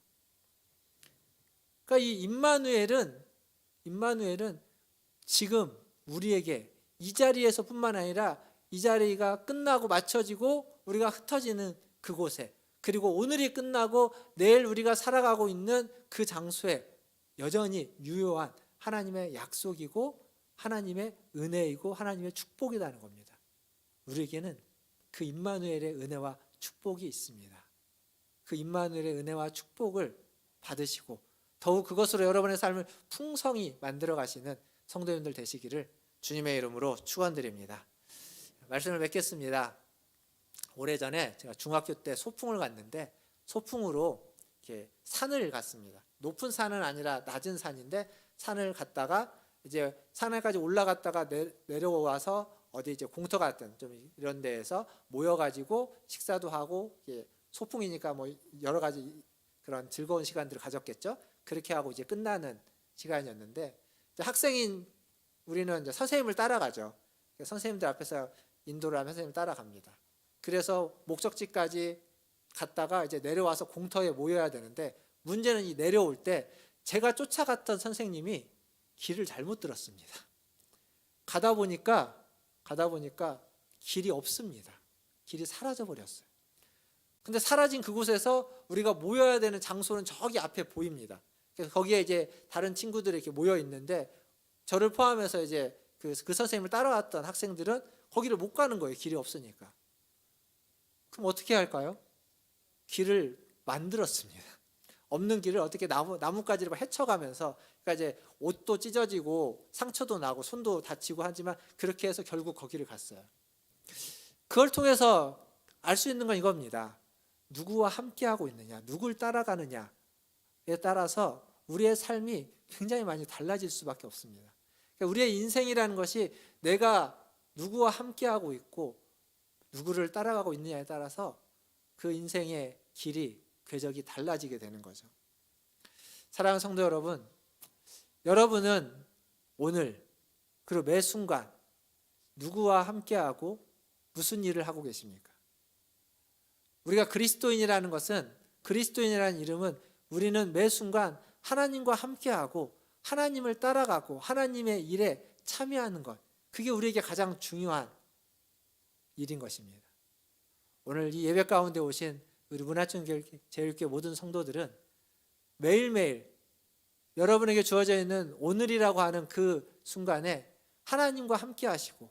Speaker 3: 그러니까 이 임마누엘은 지금 우리에게 이 자리에서뿐만 아니라 이 자리가 끝나고 맞춰지고 우리가 흩어지는 그곳에, 그리고 오늘이 끝나고 내일 우리가 살아가고 있는 그 장소에 여전히 유효한 하나님의 약속이고 하나님의 은혜이고 하나님의 축복이라는 겁니다. 우리에게는 그 임마누엘의 은혜와 축복이 있습니다. 그 임마누엘의 은혜와 축복을 받으시고 더욱 그것으로 여러분의 삶을 풍성히 만들어 가시는 성도님들 되시기를 주님의 이름으로 축원드립니다. 말씀을 맺겠습니다. 오래전에 제가 중학교 때 소풍을 갔는데 소풍으로 이렇게 산을 갔습니다. 높은 산은 아니라 낮은 산인데 산을 갔다가 이제 산에까지 올라갔다가 내려와서 어디 이제 공터 같은 좀 이런 데에서 모여가지고 식사도 하고, 소풍이니까 뭐 여러 가지 그런 즐거운 시간들을 가졌겠죠. 그렇게 하고 이제 끝나는 시간이었는데, 이제 학생인 우리는 이제 선생님을 따라가죠. 선생님들 앞에서 인도를 하면 선생님을 따라갑니다. 그래서 목적지까지 갔다가 이제 내려와서 공터에 모여야 되는데, 문제는 이 내려올 때 제가 쫓아갔던 선생님이 길을 잘못 들었습니다. 가다 보니까 길이 없습니다. 길이 사라져 버렸어요. 근데 사라진 그곳에서 우리가 모여야 되는 장소는 저기 앞에 보입니다. 그래서 거기에 이제 다른 친구들이 이렇게 모여 있는데, 저를 포함해서 이제 그 선생님을 따라왔던 학생들은 거기를 못 가는 거예요. 길이 없으니까. 그럼 어떻게 할까요? 길을 만들었습니다. 없는 길을 어떻게 나뭇가지를 헤쳐가면서, 그러니까 이제 옷도 찢어지고 상처도 나고 손도 다치고 하지만 그렇게 해서 결국 거기를 갔어요. 그걸 통해서 알 수 있는 건 이겁니다. 누구와 함께하고 있느냐, 누굴 따라가느냐에 따라서 우리의 삶이 굉장히 많이 달라질 수밖에 없습니다. 그러니까 우리의 인생이라는 것이 내가 누구와 함께하고 있고 누구를 따라가고 있느냐에 따라서 그 인생의 길이, 궤적이 달라지게 되는 거죠. 사랑하는 성도 여러분, 여러분은 오늘 그리고 매 순간 누구와 함께하고 무슨 일을 하고 계십니까? 우리가 그리스도인이라는 것은, 그리스도인이라는 이름은 우리는 매 순간 하나님과 함께하고 하나님을 따라가고 하나님의 일에 참여하는 것, 그게 우리에게 가장 중요한 일인 것입니다. 오늘 이 예배 가운데 오신 우리 문화촌제일교회 모든 성도들은 매일매일 여러분에게 주어져 있는 오늘이라고 하는 그 순간에 하나님과 함께 하시고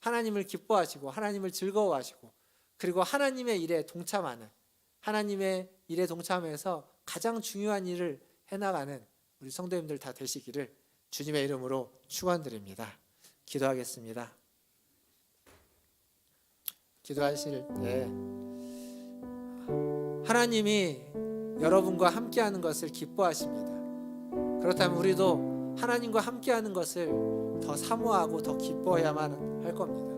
Speaker 3: 하나님을 기뻐하시고 하나님을 즐거워하시고 그리고 하나님의 일에 동참하는, 하나님의 일에 동참해서 가장 중요한 일을 해나가는 우리 성도님들 다 되시기를 주님의 이름으로 축원드립니다. 기도하겠습니다. 기도하실 때 하나님이 여러분과 함께하는 것을 기뻐하십니다. 그렇다면 우리도 하나님과 함께하는 것을 더 사모하고 더 기뻐해야만 할 겁니다.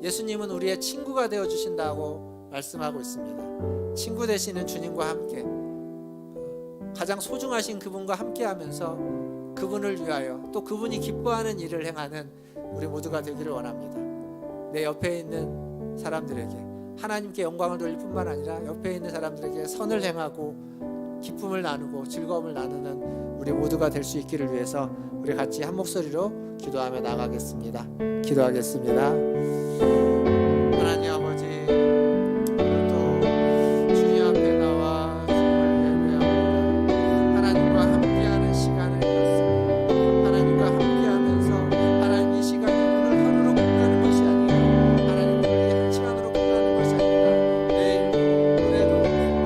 Speaker 3: 예수님은 우리의 친구가 되어주신다고 말씀하고 있습니다. 친구 되시는 주님과 함께, 가장 소중하신 그분과 함께하면서 그분을 위하여 또 그분이 기뻐하는 일을 행하는 우리 모두가 되기를 원합니다. 내 옆에 있는 사람들에게 하나님께 영광을 돌릴 뿐만 아니라 옆에 있는 사람들에게 선을 행하고 기쁨을 나누고 즐거움을 나누는 우리 모두가 될 수 있기를 위해서 우리 같이 한 목소리로 기도하며 나가겠습니다. 기도하겠습니다. 하나님 아버지, 오늘도 주님 앞에 나와 주님을 예배합니다. 하나님과 함께하는 시간을 갖습니다. 하나님과 함께하면서 하나님 이 시간이 오늘 하루로 끝나는 것이 아니라 하나님 우리의 한 시간으로 끝나는 것이 아니라 내일도 모레도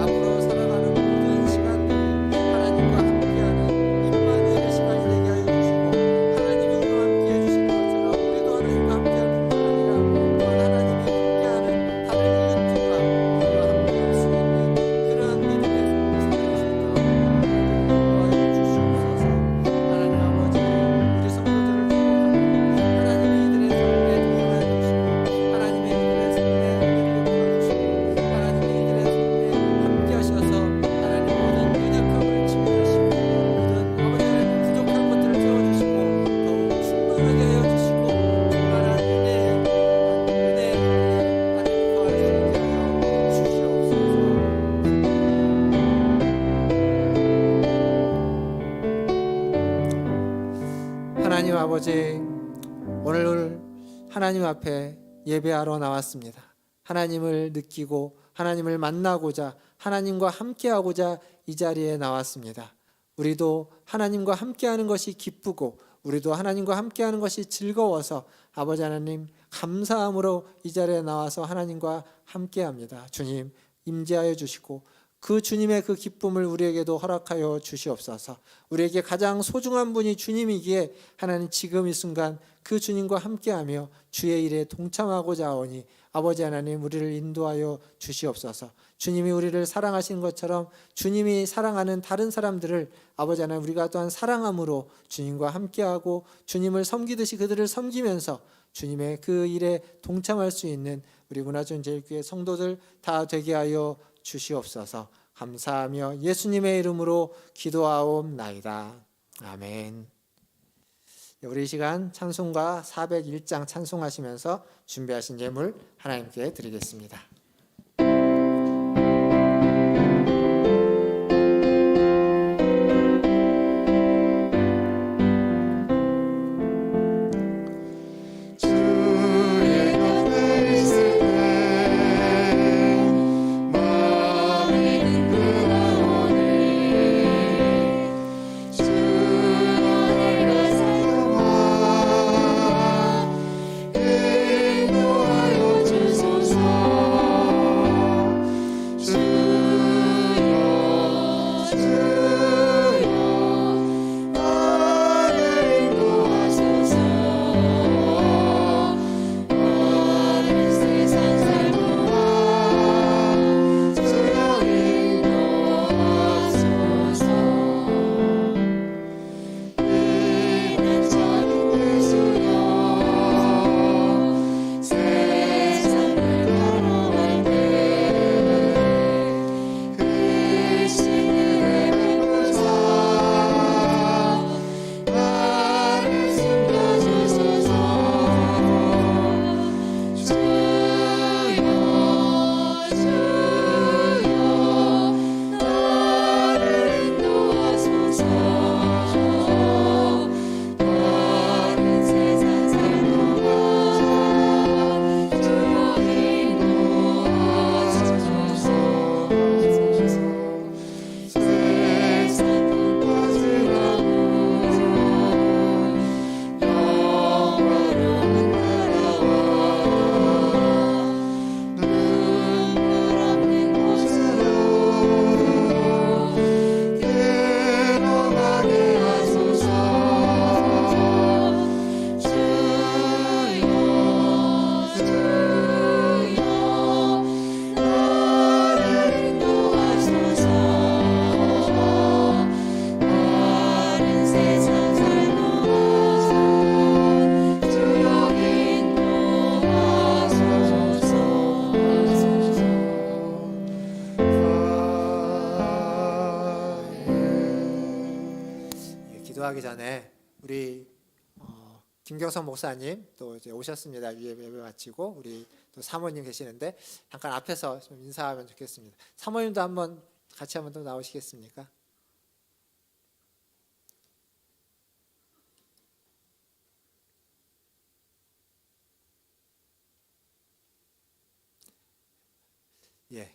Speaker 3: 앞으로 살아가는 모든 시간들이 하나님과 함께하는 임마누엘의 시간이 되게 하여 주시고, 하나님이 이와 함께해 주시는 것처럼 우리도 하나님과 함께할 뿐만 아니라 또한 하나님이 함께하는 다른 이웃들과 우리와 함께할 수 있는 그러한 믿음의 생활이 수 있도록 도와주시옵소서. 하나님 아버지, 우리 성도들을 축복합니다. 하나님이 이들의 삶에 동행하여 주시고 하나님의 이들의 삶에 도와주시고 하나님이 이들의 삶에 함께 하셔서 하나님 모든 연약함을 치유하시고 모든 아버지 하나님 부족한 것들을 채워주시고 더욱 충만하게 하여 주시고 충만한 은혜에 하나님 거할 수 있게 하여 주시옵소서. 하나님 아버지, 오늘 하나님 앞에 예배하러 나왔습니다. 하나님을 느끼고 하나님을 만나고자, 하나님과 함께하고자 이 자리에 나왔습니다. 우리도 하나님과 함께하는 것이 기쁘고 우리도 하나님과 함께하는 것이 즐거워서 아버지 하나님 감사함으로 이 자리에 나와서 하나님과 함께합니다. 주님 임재하여 주시고 그 주님의 그 기쁨을 우리에게도 허락하여 주시옵소서. 우리에게 가장 소중한 분이 주님이기에 하나님 지금 이 순간 그 주님과 함께하며 주의 일에 동참하고자 하오니 아버지 하나님 우리를 인도하여 주시옵소서. 주님이 우리를 사랑하신 것처럼 주님이 사랑하는 다른 사람들을 아버지 하나님 우리가 또한 사랑함으로 주님과 함께하고 주님을 섬기듯이 그들을 섬기면서 주님의 그 일에 동참할 수 있는 우리 문화촌제일교회 성도들 다 되게 하여 주시옵소서. 감사하며 예수님의 이름으로 기도하옵나이다. 아멘. 우리 이 시간 찬송가 401장 찬송하시면서 준비하신 예물 하나님께 드리겠습니다.
Speaker 5: 인도하여 주소서.
Speaker 3: 기도하기 전에 우리 김경성 목사님 또 이제 오셨습니다. 위에 예배 마치고 우리 또 사모님 계시는데 잠깐 앞에서 좀 인사하면 좋겠습니다. 사모님도 한번 같이 한번 또 나오시겠습니까? 예.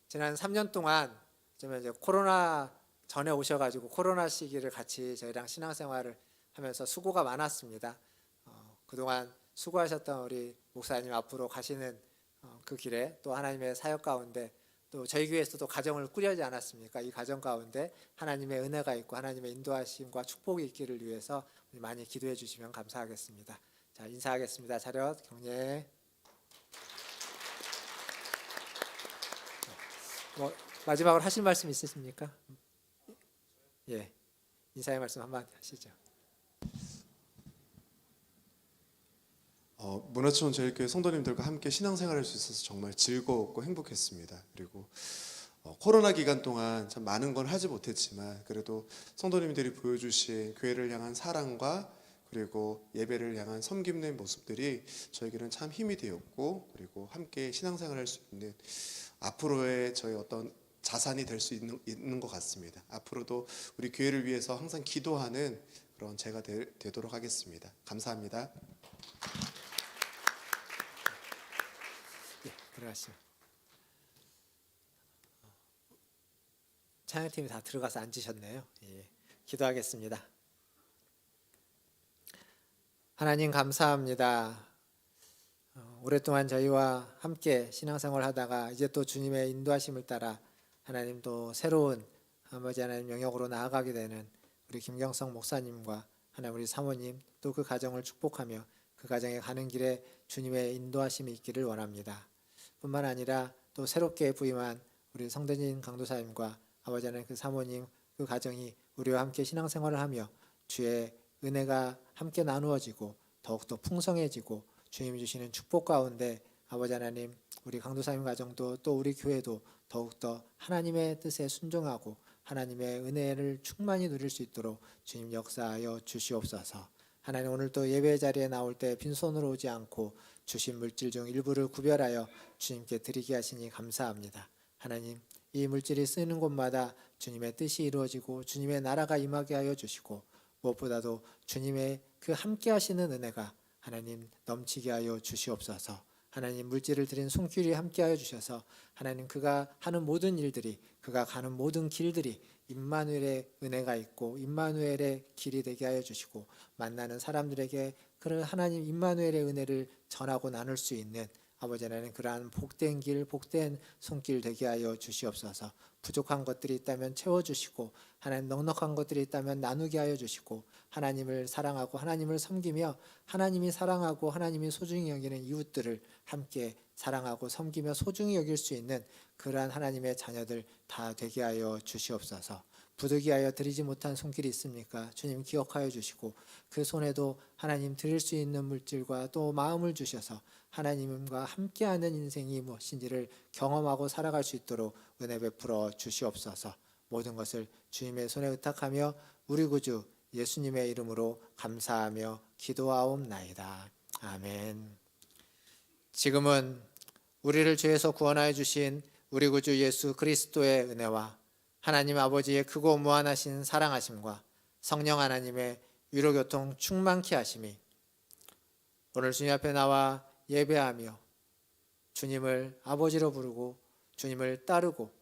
Speaker 3: 지난 3년 동안 좀 이제 코로나 전에 오셔가지고 코로나 시기를 같이 저희랑 신앙생활을 하면서 수고가 많았습니다. 그동안 수고하셨던 우리 목사님 앞으로 가시는 그 길에 또 하나님의 사역 가운데 또 저희 교회에서도 가정을 꾸려지 않았습니까? 이 가정 가운데 하나님의 은혜가 있고 하나님의 인도하심과 축복이 있기를 위해서 많이 기도해 주시면 감사하겠습니다. 자, 인사하겠습니다. 차렷 경례. 마지막으로 하실 말씀 있으십니까? 예, 인사의 말씀 한번 하시죠.
Speaker 5: 문화촌 제일교회 성도님들과 함께 신앙생활할 수 있어서 정말 즐거웠고 행복했습니다. 그리고 코로나 기간 동안 참 많은 건 하지 못했지만 그래도 성도님들이 보여주신 교회를 향한 사랑과 그리고 예배를 향한 섬김의 모습들이 저에게는 참 힘이 되었고 그리고 함께 신앙생활할 수 있는 앞으로의 저희 어떤 자산이 될 수 있는 것 같습니다. 앞으로도 우리 교회를 위해서 항상 기도하는 그런 제가 되도록 하겠습니다. 감사합니다.
Speaker 3: 예, 들어가시죠. 찬양팀이 다 들어가서 앉으셨네요. 예, 기도하겠습니다. 하나님 감사합니다. 오랫동안 저희와 함께 신앙생활 하다가 이제 또 주님의 인도하심을 따라 하나님 또 새로운 아버지 하나님 영역으로 나아가게 되는 우리 김경성 목사님과 하나님 우리 사모님 또 그 가정을 축복하며 그 가정에 가는 길에 주님의 인도하심이 있기를 원합니다. 뿐만 아니라 또 새롭게 부임한 우리 성대진 강도사님과 아버지 하나님 그 사모님 그 가정이 우리와 함께 신앙생활을 하며 주의 은혜가 함께 나누어지고 더욱더 풍성해지고 주님이 주시는 축복 가운데 아버지 하나님 우리 강도사님 가정도 또 우리 교회도 더욱더 하나님의 뜻에 순종하고 하나님의 은혜를 충만히 누릴 수 있도록 주님 역사하여 주시옵소서. 하나님 오늘 또 예배 자리에 나올 때 빈손으로 오지 않고 주신 물질 중 일부를 구별하여 주님께 드리게 하시니 감사합니다. 하나님 이 물질이 쓰는 곳마다 주님의 뜻이 이루어지고 주님의 나라가 임하게 하여 주시고 무엇보다도 주님의 그 함께 하시는 은혜가 하나님 넘치게 하여 주시옵소서. 하나님 물질을 드린 손길이 함께하여 주셔서 하나님 그가 하는 모든 일들이 그가 가는 모든 길들이 임마누엘의 은혜가 있고 임마누엘의 길이 되게 하여 주시고 만나는 사람들에게 그 하나님 임마누엘의 은혜를 전하고 나눌 수 있는 아버지 하나님 그러한 복된 길 복된 손길 되게 하여 주시옵소서. 부족한 것들이 있다면 채워주시고 하나님 넉넉한 것들이 있다면 나누게 하여 주시고 하나님을 사랑하고 하나님을 섬기며 하나님이 사랑하고 하나님이 소중히 여기는 이웃들을 함께 사랑하고 섬기며 소중히 여길 수 있는 그러한 하나님의 자녀들 다 되게 하여 주시옵소서. 부득이하여 드리지 못한 손길이 있습니까? 주님 기억하여 주시고 그 손에도 하나님 드릴 수 있는 물질과 또 마음을 주셔서 하나님과 함께하는 인생이 무엇인지를 경험하고 살아갈 수 있도록 은혜 베풀어 주시옵소서. 모든 것을 주님의 손에 의탁하며 우리 구주 예수님의 이름으로 감사하며 기도하옵나이다. 아멘. 지금은 우리를 죄에서 구원하여 주신 우리 구주 예수 그리스도의 은혜와 하나님 아버지의 크고 무한하신 사랑하심과 성령 하나님의 위로교통 충만케 하심이 오늘 주님 앞에 나와 예배하며 주님을 아버지로 부르고 주님을 따르고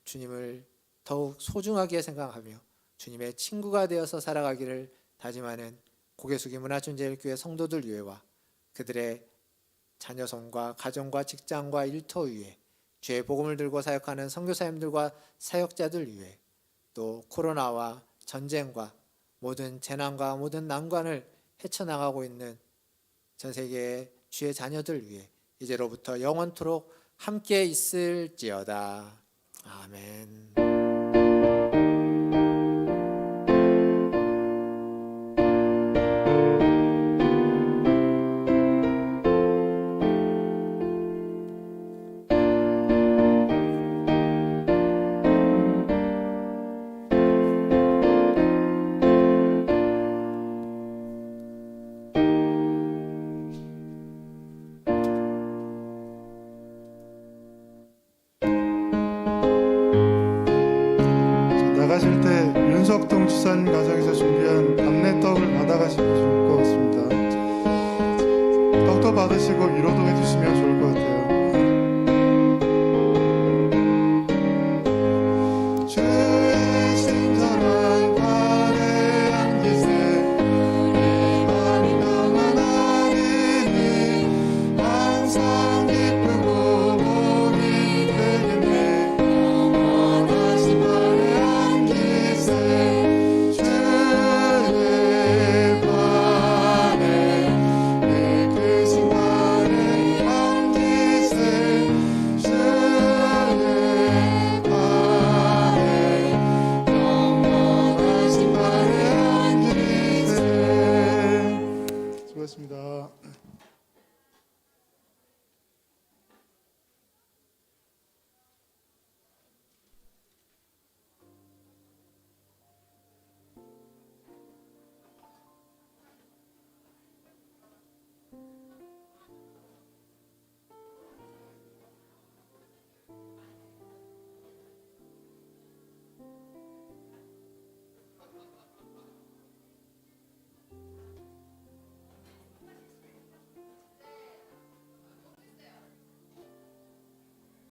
Speaker 3: 주님을 더욱 소중하게 생각하며 주님의 친구가 되어서 살아가기를 다짐하는 고개숙이 문화촌제일교회 성도들 위에와 그들의 자녀손과 가정과 직장과 일터 위에 주의 복음을 들고 사역하는 선교사님들과 사역자들 위해 또 코로나와 전쟁과 모든 재난과 모든 난관을 헤쳐나가고 있는 전 세계의 주의 자녀들 위해 이제로부터 영원토록 함께 있을지어다. 아멘.
Speaker 1: 하시고 좋을 것 같습니다. 떡도 받으시고 위로도 해주시면 좋을 것 같아요.